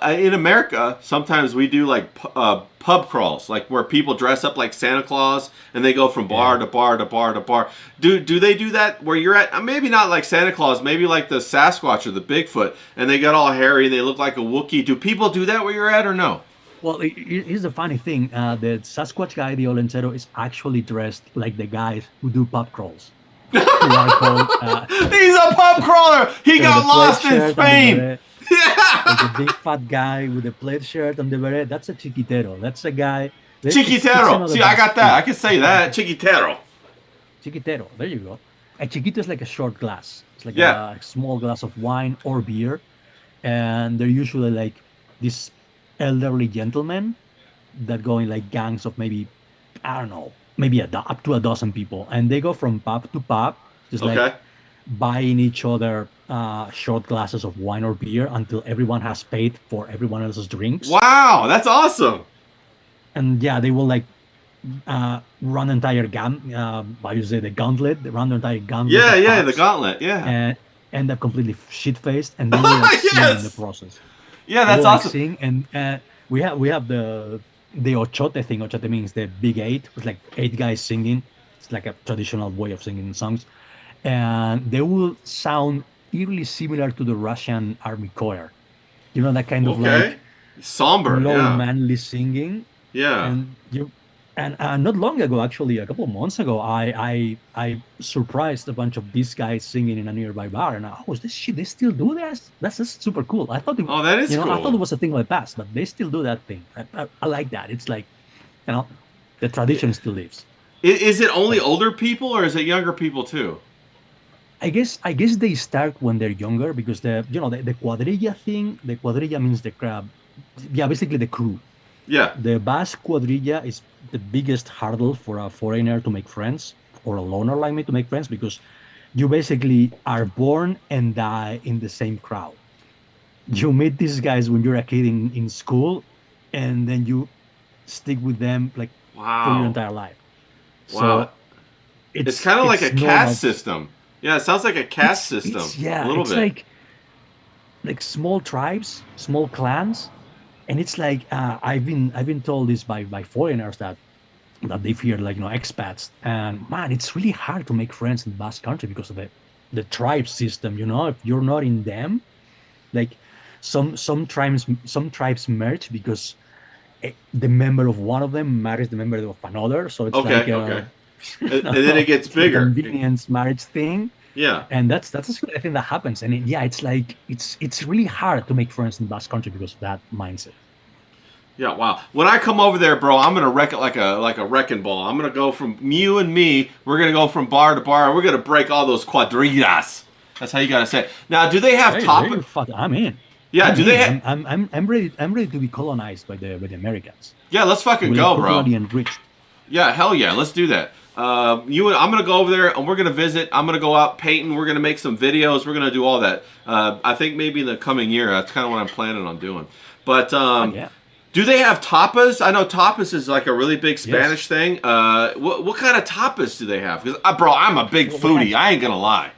in America, sometimes we do like pub crawls, like where people dress up like Santa Claus and they go from bar to bar to bar to bar. Do they do that where you're at? Maybe not like Santa Claus, maybe like the Sasquatch or the Bigfoot, and they got all hairy and they look like a Wookiee. Do people do that where you're at or no? Well, here's the funny thing: the Sasquatch guy, the Olencero, is actually dressed like the guys who do pub crawls. Who are called, He's a pub crawler. He got the lost plaid in shirt and the Spain. beret. Yeah. Like the big fat guy with the plaid shirt and the beret. That's a chiquitero. That's a guy. it's Chiquitero. another See, I got that. I Basque can say that. Chiquitero. Chiquitero. There you go. A chiquito is like a short glass. It's like Yeah. a small glass of wine or beer, and they're usually like these elderly gentlemen that go in like gangs of maybe, I don't know, maybe up to a dozen people, and they go from pub to pub, just Okay. like buying each other short glasses of wine or beer until everyone has paid for everyone else's drinks. Wow, that's awesome. And yeah, they will like run the entire how you say, the gauntlet. They run the entire gauntlet. Yeah, of yeah, the pubs gauntlet. Yeah. and end up completely shit-faced, and they will like sing in Yes! the process. Yeah, They that's will, like, awesome. sing, and we have the ochote thing. Ochote means the big eight. It's like 8 guys singing. It's like a traditional way of singing songs, and they will sound eerily similar to the Russian army choir. You know, that kind of Okay. like Somber. low Yeah. manly singing. Yeah. And not long ago, actually, a couple of months ago, I surprised a bunch of these guys singing in a nearby bar, and this shit, they still do this? That's just super cool. I thought Oh, that is I thought cool. it was a thing of the past, but they still do that thing. I like that. It's like, the tradition still lives. Is it only older people or is it younger people too? I guess they start when they're younger, because the cuadrilla thing. The cuadrilla means the crowd. Yeah, basically the crew. Yeah. The Basque quadrilla is the biggest hurdle for a foreigner to make friends, or a loner like me to make friends, because you basically are born and die in the same crowd. You meet these guys when you're a kid in school, and then you stick with them like for your Wow. entire life. Wow. So It's kind of like a normal. caste system. Yeah, it sounds like a caste system. Yeah, a little it's bit. like small tribes, small clans, and it's like I've been told this by foreigners that they fear, like, expats, and man, it's really hard to make friends in the Basque Country because of the tribe system. If you're not in them, like some tribes merge because the member of one of them marries the member of another, so it's Okay, like okay. And then it gets bigger. convenience marriage thing. Yeah. And that's a thing that happens, and it's like it's really hard to make friends in the Basque Country because of that mindset. Yeah, wow. When I come over there, bro, I'm gonna wreck it like a wrecking ball. I'm gonna go from you and me. We're gonna go from bar to bar. And we're gonna break all those cuadrillas. That's how you gotta say it. Now, do they have Hey, I'm in. Yeah, I'm do they in. have? I'm ready. I'm ready to be colonized by the Americans. Yeah, let's fucking We're go, like bro. culturally enriched. Yeah, hell yeah, let's do that. I'm gonna go over there and we're gonna visit. I'm gonna go out painting. We're gonna make some videos. We're gonna do all that. I think maybe in the coming year. That's kind of what I'm planning on doing. But Yeah. do they have tapas? I know tapas is like a really big Spanish thing. What kind of tapas do they have? Because bro, I'm a big foodie. I ain't gonna lie.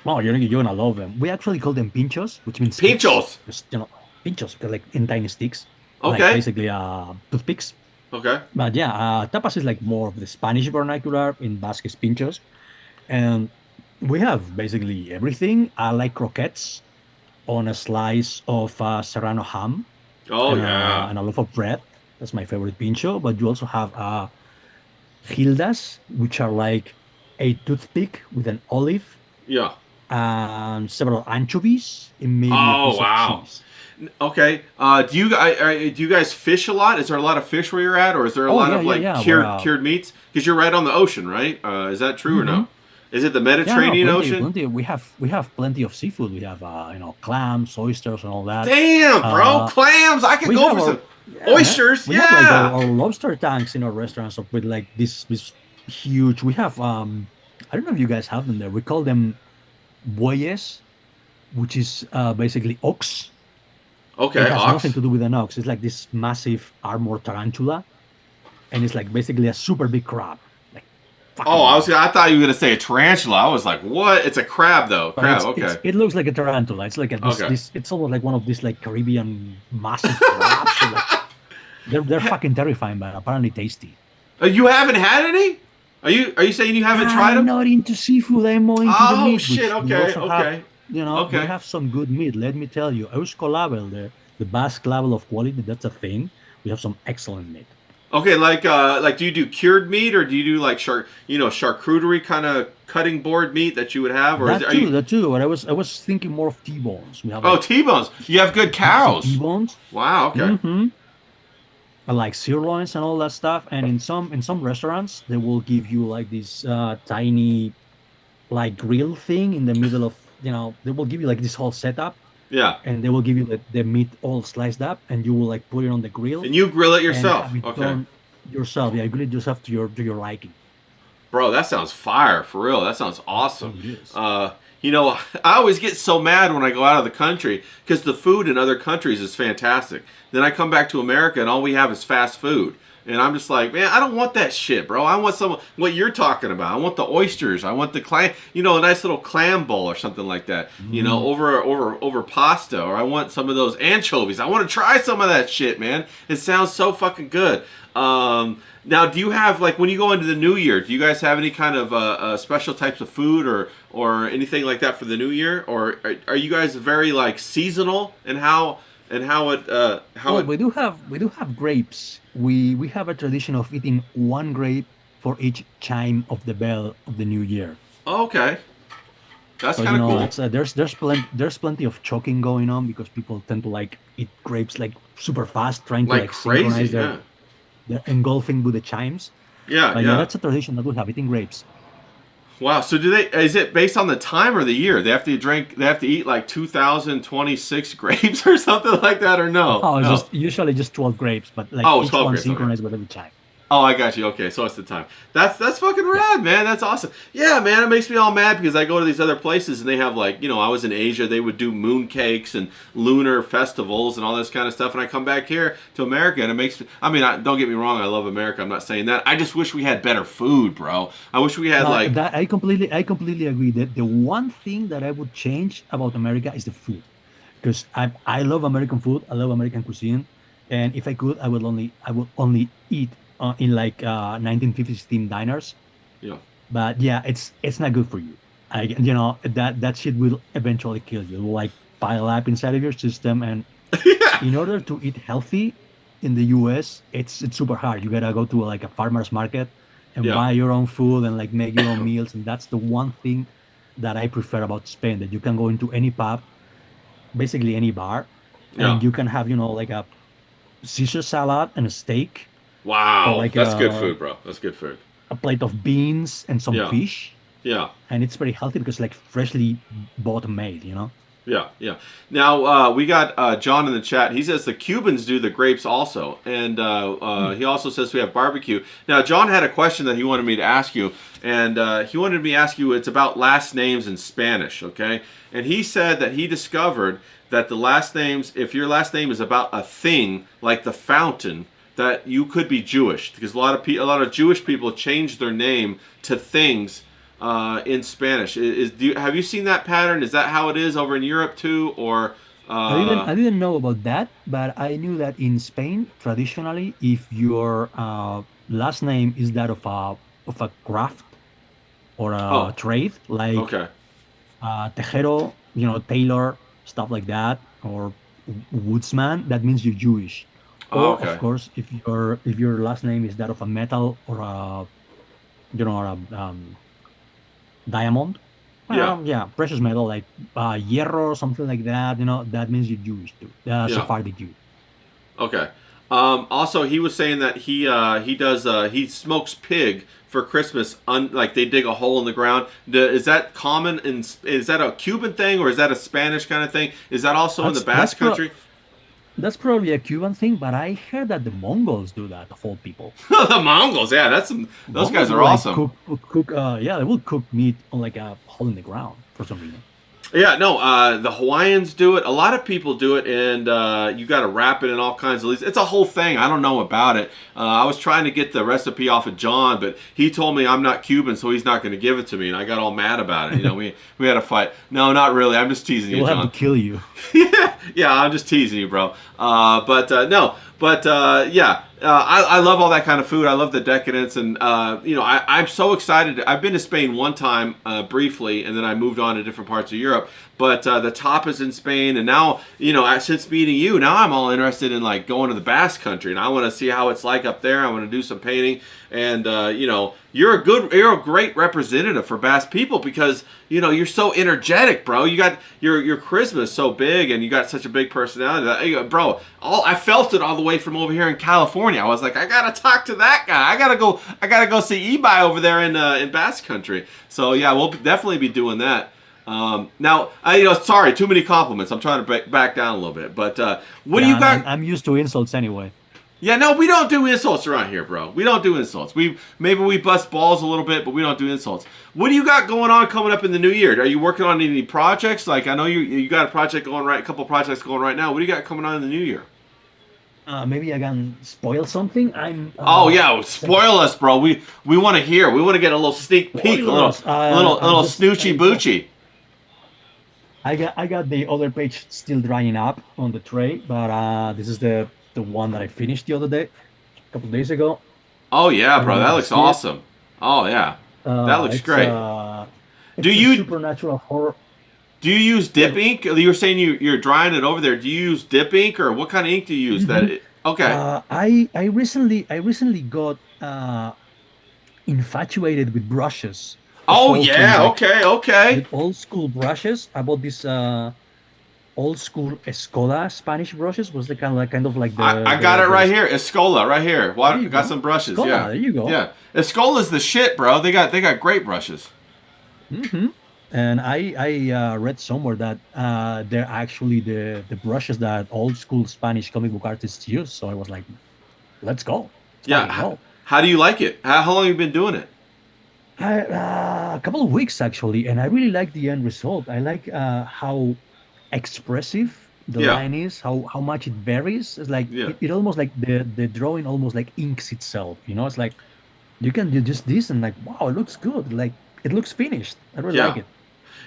Oh, you're gonna love them. We actually call them pinchos, which means Pinchos. sticks. Just, pinchos, because like in tiny sticks. Okay. Like basically toothpicks. Okay. But yeah, tapas is like more of the Spanish vernacular. In Basque is pinchos, and we have basically everything. I like croquettes on a slice of serrano ham. Oh and, yeah. and a loaf of bread. That's my favorite pincho. But you also have gildas, which are like a toothpick with an olive Yeah. and several anchovies and maybe Oh, a piece wow. of cheese. Okay. Do you guys fish a lot? Is there a lot of fish where you're at, or is there a lot of like cured meats? Because you're right on the ocean, right? Is that true or no? Is it the Mediterranean Ocean? Plenty. We have plenty of seafood. We have clams, oysters, and all that. Damn, bro, clams! I could go for some oysters. We have like our lobster tanks in our restaurants with like this huge. We have I don't know if you guys have them there. We call them bueyes, which is basically ox. Okay, It has ox. nothing to do with an ox. It's like this massive armored tarantula, and it's like basically a super big crab. Like, Oh, I thought you were gonna say a tarantula. I was like, what? It's a crab though. Crab. Okay. It looks like a tarantula. It's like it's almost like one of these like Caribbean massive crabs. So, like, they're fucking terrifying, but apparently tasty. You haven't had any? Are you saying you haven't tried them? I'm not into seafood. I'm more into the meat. Shit. We Okay. also have, Okay. we have some good meat. Let me tell you, Eusko level, the Basque level of quality, that's a thing. We have some excellent meat. Okay, like do you do cured meat or do you do like charcuterie kind of cutting board meat that you would have, or That too. But I was thinking more of T-bones. We have T-bones. You have good cows. T-bones. Wow. Okay. Mm-hmm. I like sirloins and all that stuff. And in some restaurants, they will give you like this tiny, like grill thing in the middle of they will give you like this whole setup. Yeah. And they will give you the meat all sliced up, and you will like put it on the grill. And you grill it yourself. And Okay. Yourself, yeah. You grill it yourself to your liking. Bro, that sounds fire for real. That sounds awesome. It is. I always get so mad when I go out of the country because the food in other countries is fantastic. Then I come back to America and all we have is fast food. And I'm just like, man, I don't want that shit, bro. I want what you're talking about. I want the oysters. I want the clam, a nice little clam bowl or something like that, over pasta. Or I want some of those anchovies. I want to try some of that shit, man. It sounds so fucking good. Now, do you have, like, when you go into the new year, do you guys have any kind of special types of food or anything like that for the new year? Or are you guys very, like, seasonal in how we do have grapes. We have a tradition of eating one grape for each chime of the bell of the new year. Oh, okay. That's So kind of cool. there's plenty of choking going on because people tend to like eat grapes like super fast, trying to Like like crazy, synchronize their engulfing with the chimes. Yeah, But yeah. that's a tradition that we have eating grapes. Wow. So is it based on the time or the year? They have to eat like 2026 grapes or something like that, or no? Oh, it's No. just usually just 12 grapes, but like Oh, each 12 one grapes, okay. synchronized with every chime. Oh, I got you. Okay, so it's the time. That's fucking rad, man. That's awesome. Yeah, man, it makes me all mad because I go to these other places and they have like, I was in Asia, they would do moon cakes and lunar festivals and all this kind of stuff, and I come back here to America and it makes me, don't get me wrong, I love America. I'm not saying that. I just wish we had better food, bro. I wish we had like that I completely agree that the one thing that I would change about America is the food, because I love American food, I love American cuisine, and if I could, I would only eat in like 1950s themed diners. Yeah. But yeah, it's not good for you. That shit will eventually kill you. It will like pile up inside of your system, and in order to eat healthy in the US, it's super hard. You gotta go to like a farmer's market and buy your own food and like make your own meals, and that's the one thing that I prefer about Spain, that you can go into any pub, basically any bar, and you can have like a Caesar salad and a steak. Wow, Or like that's good food, bro. That's good food. A plate of beans and some fish. Yeah. and it's very healthy because like freshly bought and made, you know. Yeah, yeah. Now we got John in the chat. He says the Cubans do the grapes also, and he also says we have barbecue. Now John had a question that he wanted me to ask you, and he wanted me to ask you. It's about last names in Spanish, okay? And he said that he discovered that the last names, if your last name is about a thing like the fountain, that you could be Jewish, because a lot of Jewish people change their name to things in Spanish. Have you seen that pattern? Is that how it is over in Europe too, or? I didn't know about that, but I knew that in Spain, traditionally, if your last name is that of a craft or a trade, like Okay. tejero, you know, tailor, stuff like that, or woodsman, that means you're Jewish. Oh, Or okay. of course, if your last name is that of a metal or a, you know, or a diamond, Yeah. yeah, precious metal like hierro or something like that, you know, that means you're Jewish too. Yeah. Sephardic Jew. Okay. Also, he was saying that he smokes pig for Christmas. Like they dig a hole in the ground. Is that common? Is that a Cuban thing or is that a Spanish kind of thing? Is that also in the Basque country? That's probably a Cuban thing, but I heard that the Mongols do that of all people. The Mongols, yeah, those guys are Like, awesome. yeah, they will cook meat on like a hole in the ground for some reason. Yeah, no, the Hawaiians do it. A lot of people do it, and you got to wrap it in all kinds of leaves. It's a whole thing. I don't know about it. I was trying to get the recipe off of John, but he told me I'm not Cuban, so he's not going to give it to me, and I got all mad about it. You know, we had a fight. No, not really. I'm just teasing you, We'll John. have to kill you. Yeah, I'm just teasing you, bro. Yeah. I love all that kind of food. I love the decadence, and I'm so excited. I've been to Spain one time briefly, and then I moved on to different parts of Europe. But the tapas in Spain, and now since meeting you, now I'm all interested in like going to the Basque Country, and I want to see how it's like up there. I want to do some painting, and you're a great representative for Basque people because you're so energetic, bro. You got your charisma is so big, and you got such a big personality, bro. I felt it all the way from over here in California. I was like, I gotta talk to that guy. I gotta go see Ibai over there in Basque Country. So yeah, we'll definitely be doing that. Now, sorry, too many compliments. I'm trying to back down a little bit, but what do you got? I'm used to insults anyway. Yeah, no, we don't do insults around here, bro. We don't do insults. Maybe we bust balls a little bit, but we don't do insults. What do you got going on coming up in the new year? Are you working on any projects? Like I know you got a project going right, a couple projects going right now. What do you got coming on in the new year? Maybe I can spoil something. Oh yeah, spoil us, bro. We want to hear. We want to get a little sneak peek, Spoilers. a little snoochy boochie. I got the other page still drying up on the tray, but this is the one that I finished the other day, a couple days ago. Oh yeah, bro, that looks awesome. Oh yeah, that looks great. Do you supernatural horror? Do you use dip ink? You were saying you're drying it over there. Do you use dip ink or what kind of ink do you use? Okay. I recently got infatuated with brushes. Oh yeah, okay. With old school brushes. I bought this old school Escola Spanish brushes. Was the kind of like the. I got it right here. Escola right here. Got some brushes. Escola, yeah. There you go. Yeah. Escola's the shit, bro. They got great brushes. Mm-hmm. And I read somewhere that they're actually the brushes that old school Spanish comic book artists use. So I was like, let's go. Yeah. How do you like it? How long have you been doing it? A couple of weeks actually, and I really like the end result. I like how expressive the line is, how much it varies. It's like it almost like the drawing almost like inks itself. It's like you can do just this and like wow, it looks good. Like it looks finished. I really like it.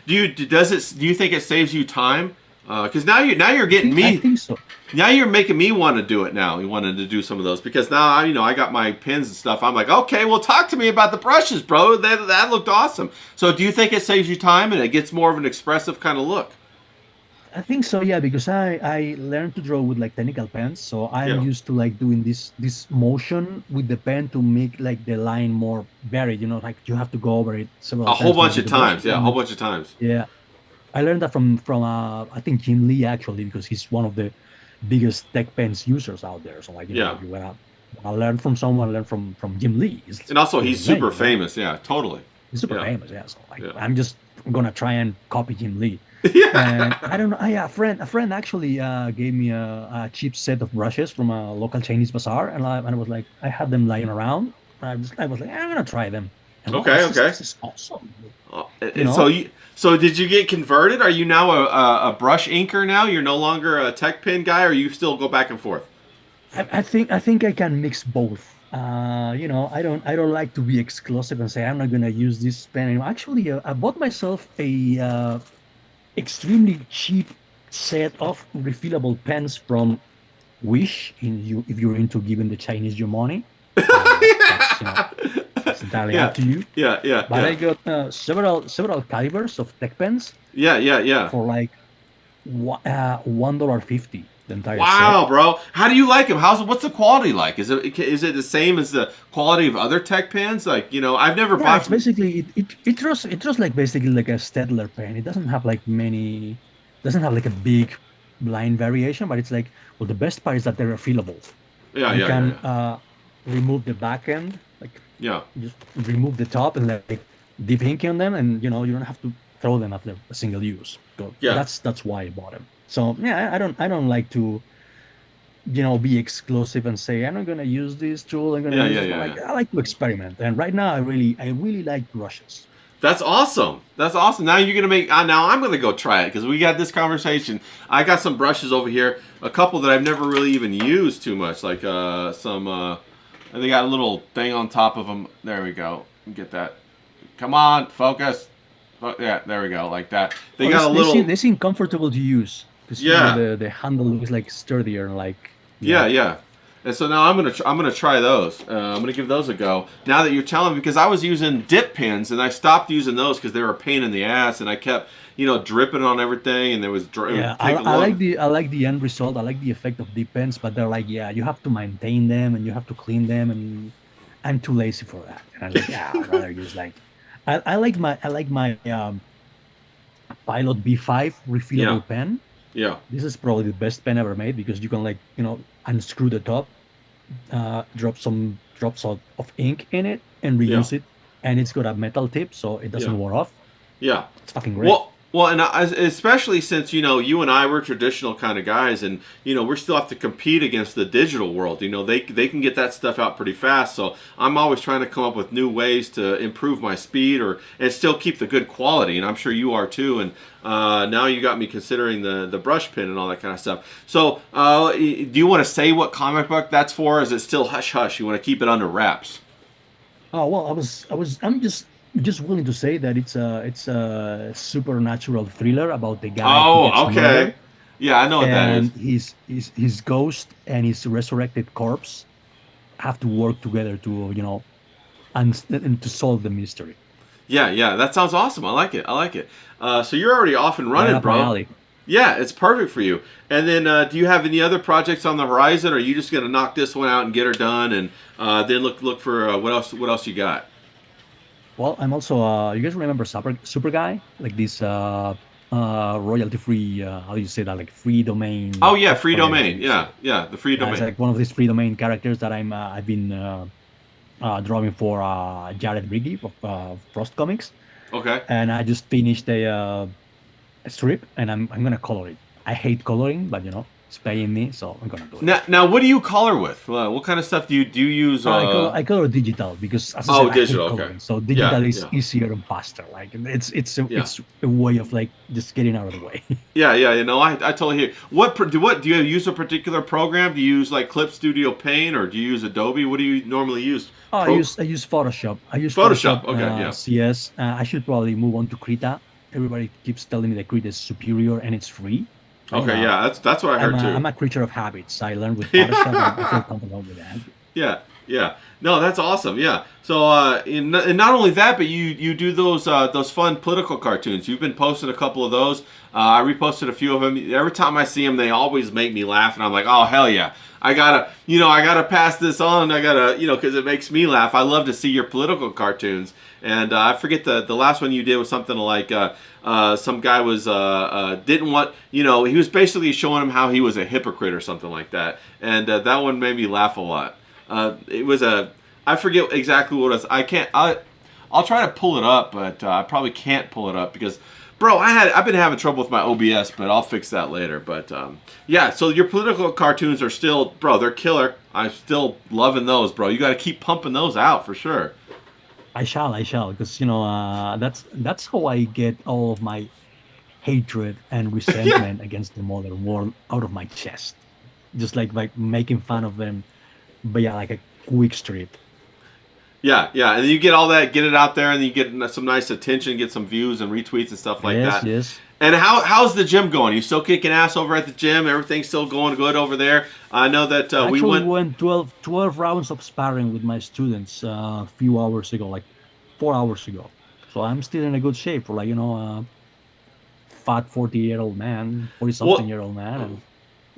Do you think it saves you time? Because now you're getting me. I think so. Now you're making me want to do it. Now you wanted to do some of those because now I got my pins and stuff. I'm like, okay, well, talk to me about the brushes, bro. That looked awesome. So do you think it saves you time and it gets more of an expressive kind of look? I think so, yeah, because I learned to draw with like technical pens, so I'm used to like doing this motion with the pen to make like the line more varied. Like you have to go over it several times. A whole bunch of times. Yeah, I learned that from I think Jim Lee actually, because he's one of the biggest tech pens users out there. So like if you wanna learn from someone, learn from Jim Lee. And also he's super famous. Yeah, totally. He's super Yeah. famous. Yeah. So like, Yeah. I'm just gonna try and copy Jim Lee. Yeah. And I don't know. Yeah, a friend actually gave me a cheap set of brushes from a local Chinese bazaar, and I was like, I had them lying around. I was like, I'm gonna try them. And wow, Okay. Okay. this is awesome. You And know, so did you get converted? Are you now a brush inker now? You're no longer a tech pen guy, or you still go back and forth? I think I can mix both. I don't like to be exclusive and say I'm not gonna use this pen anymore. Actually, I bought myself a extremely cheap set of refillable pens from Wish. If you're into giving the Chinese your money, that's entirely Yeah. up to you. Yeah. Yeah. But I Yeah. got several calibers of tech pens Yeah. Yeah. Yeah. for like $1.50 the entire Wow, set. bro. How do you like them? What's the quality like? Is it the same as the quality of other tech pens? Like, I've never Yeah, bought it's basically it draws like basically like a Stedler pen. It doesn't have like a big line variation, but it's like, well, the best part is that they're refillable. Yeah, You yeah, can yeah, remove the back end, like yeah. just remove the top and like dip ink on them, and you don't have to throw them after a single use. So Yeah. that's why I bought them. So yeah, I don't like to be exclusive and say I'm not gonna use this tool. I'm gonna Yeah, use yeah, this yeah, one. Like, yeah. I like to experiment, and right now I really like brushes. That's awesome. That's awesome. Now you're gonna make. Now I'm gonna go try it because we got this conversation. I got some brushes over here, a couple that I've never really even used too much, like some. And they got a little thing on top of them. There we go. Get that. Come on, focus. Yeah, there we go, like that. They got a They little. seem comfortable to use because Yeah. the handle is like sturdier and like Yeah, yeah. And so now I'm gonna try those. I'm gonna give those a go. Now that you're telling me, because I was using dip pens and I stopped using those because they were a pain in the ass, and I kept dripping on everything, and there was Yeah, I like the end result. I like the effect of deep pens, but they're like, yeah, you have to maintain them and you have to clean them, and I'm too lazy for that. And I'm like, yeah, I'd rather use like I like my Pilot B5 refillable Yeah. pen. Yeah, This is probably the best pen ever made because you can like unscrew the top, drop some drops of ink in it, and reuse it, and it's got a metal tip so it doesn't Yeah. wear off. yeah. It's fucking great. Well, and especially since you and I were traditional kind of guys, and we still have to compete against the digital world. They can get that stuff out pretty fast. So I'm always trying to come up with new ways to improve my speed and still keep the good quality. And I'm sure you are too. And now you got me considering the brush pen and all that kind of stuff. So do you want to say what comic book that's for? Or is it still hush hush? You want to keep it under wraps? Oh well, I'm just willing to say that it's a supernatural thriller about the guy who gets Oh, okay. murdered, Yeah, I know what that is. and his ghost and his resurrected corpse have to work together to and to solve the mystery. Yeah, yeah, that sounds awesome. I like it. I like it. So you're already off and Right running, up my bro. alley. Yeah, it's perfect for you. And then, do you have any other projects on the horizon, or are you just gonna knock this one out and get her done, and then look for what else? What else you got? Well, I'm also you guys remember Super Guy, like this royalty free, how do you say that, like free domain? Oh yeah, free whatever domain. you Yeah, say. yeah, the free Yeah, it's domain. like one of these free domain characters that I've been drawing for Jared Briggy of Frost Comics, Okay. and I just finished a strip, and I'm gonna color it. I hate coloring, but it's paying me, so I'm gonna do it. Now, what do you color with? What kind of stuff do you use? I color digital because, as I Oh, said, digital, I hate okay. coloring. So Yeah, digital is yeah. easier and faster. Like it's Yeah. a way of like just getting out of the way. Yeah, yeah, I totally hear. What do you use a particular program? Do you use like Clip Studio Paint, or do you use Adobe? What do you normally use? Oh, Pro- I use Photoshop. I use Photoshop, okay, yeah. CS. I should probably move on to Krita. Everybody keeps telling me that Krita is superior and it's free. Okay, yeah, that's what I heard I'm too. a creature of habits. I learned with Photoshop, and I feel comfortable with that. Yeah, yeah. No, that's awesome. Yeah. So, and not only that, but you do those fun political cartoons. You've been posting a couple of those. I reposted a few of them. Every time I see them, they always make me laugh, and I'm like, oh hell yeah! I gotta pass this on. I gotta, because it makes me laugh. I love to see your political cartoons. And I forget the last one you did was something like some guy was didn't want, he was basically showing him how he was a hypocrite or something like that. And that one made me laugh a lot. It was I forget exactly what it was. I'll try to pull it up, but I probably can't pull it up because, bro, I've been having trouble with my OBS, but I'll fix that later. But yeah, so your political cartoons are still, bro, they're killer. I'm still loving those, bro. You got to keep pumping those out for sure. I shall, because that's how I get all of my hatred and resentment against the modern world out of my chest. Just like making fun of them via like a quick strip. Yeah, and then you get all that, get it out there, and then you get some nice attention, get some views and retweets and stuff like that. Yes. And how's the gym going? You still kicking ass over at the gym? Everything's still going good over there? I know that we went 12 rounds of sparring with my students a few hours ago, like 4 hours ago. So I'm still in a good shape for a fat 40-year-old man, 40-something-year-old man. And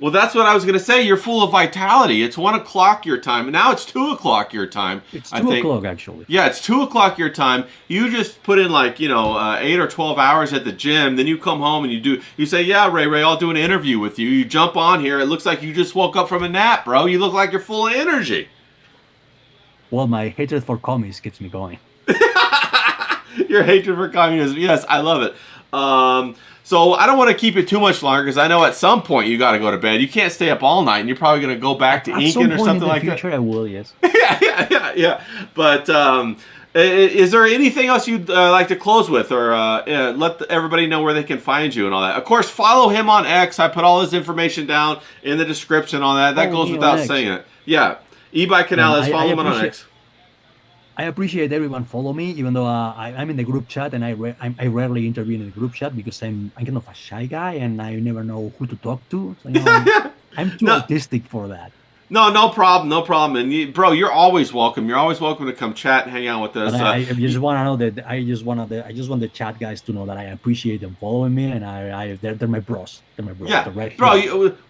well, that's what I was going to say. You're full of vitality. It's 1 o'clock your time. And now it's 2 o'clock your time. It's 2 o'clock, actually. Yeah, it's 2 o'clock your time. You just put in 8 or 12 hours at the gym. Then you come home and you say, yeah, Ray, I'll do an interview with you. You jump on here. It looks like you just woke up from a nap, bro. You look like you're full of energy. Well, my hatred for commies keeps me going. Your hatred for communism. Yes, I love it. So I don't want to keep it too much longer because I know at some point you got to go to bed. You can't stay up all night, and you're probably going to go back to inking or something like that. At some point in the future, I will, yes. Yeah. But is there anything else you'd like to close with, or let everybody know where they can find you and all that? Of course, follow him on X. I put all his information down in the description on that. That goes without saying it. Yeah, Ibai Canales. Follow him on X. I appreciate everyone follow me, even though I'm in the group chat and I rarely intervene in the group chat because I'm kind of a shy guy and I never know who to talk to. So, I'm too autistic for that. No problem. And bro, you're always welcome. You're always welcome to come chat and hang out with us. But I just want to know that I just want the chat guys to know that I appreciate them following me and they're my bros. They're my bros. Yeah, right bro,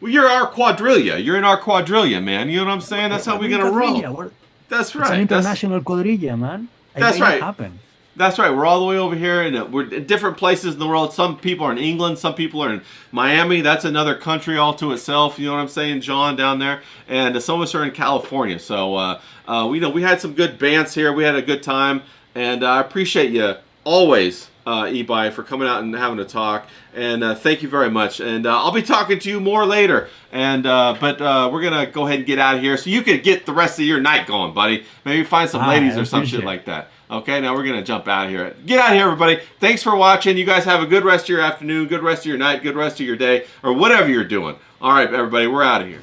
you're our quadrilla. You're in our quadrilla, man. You know what I'm saying? That's how we're gonna roll. That's right. It's an international quadrilla, man. That's right. Happen. That's right. We're all the way over here, and we're in different places in the world. Some people are in England. Some people are in Miami. That's another country all to itself. You know what I'm saying, John, down there. And some of us are in California. So, we had some good bands here. We had a good time. And I appreciate you always, Ibai, for coming out and having a talk. And thank you very much. And I'll be talking to you more later. And but we're gonna go ahead and get out of here so you can get the rest of your night going, buddy. Maybe find some ladies or some shit like that. Okay, now we're gonna jump out of here. Get out of here, everybody. Thanks for watching. You guys have a good rest of your afternoon, good rest of your night, good rest of your day, or whatever you're doing. All right, everybody, we're out of here.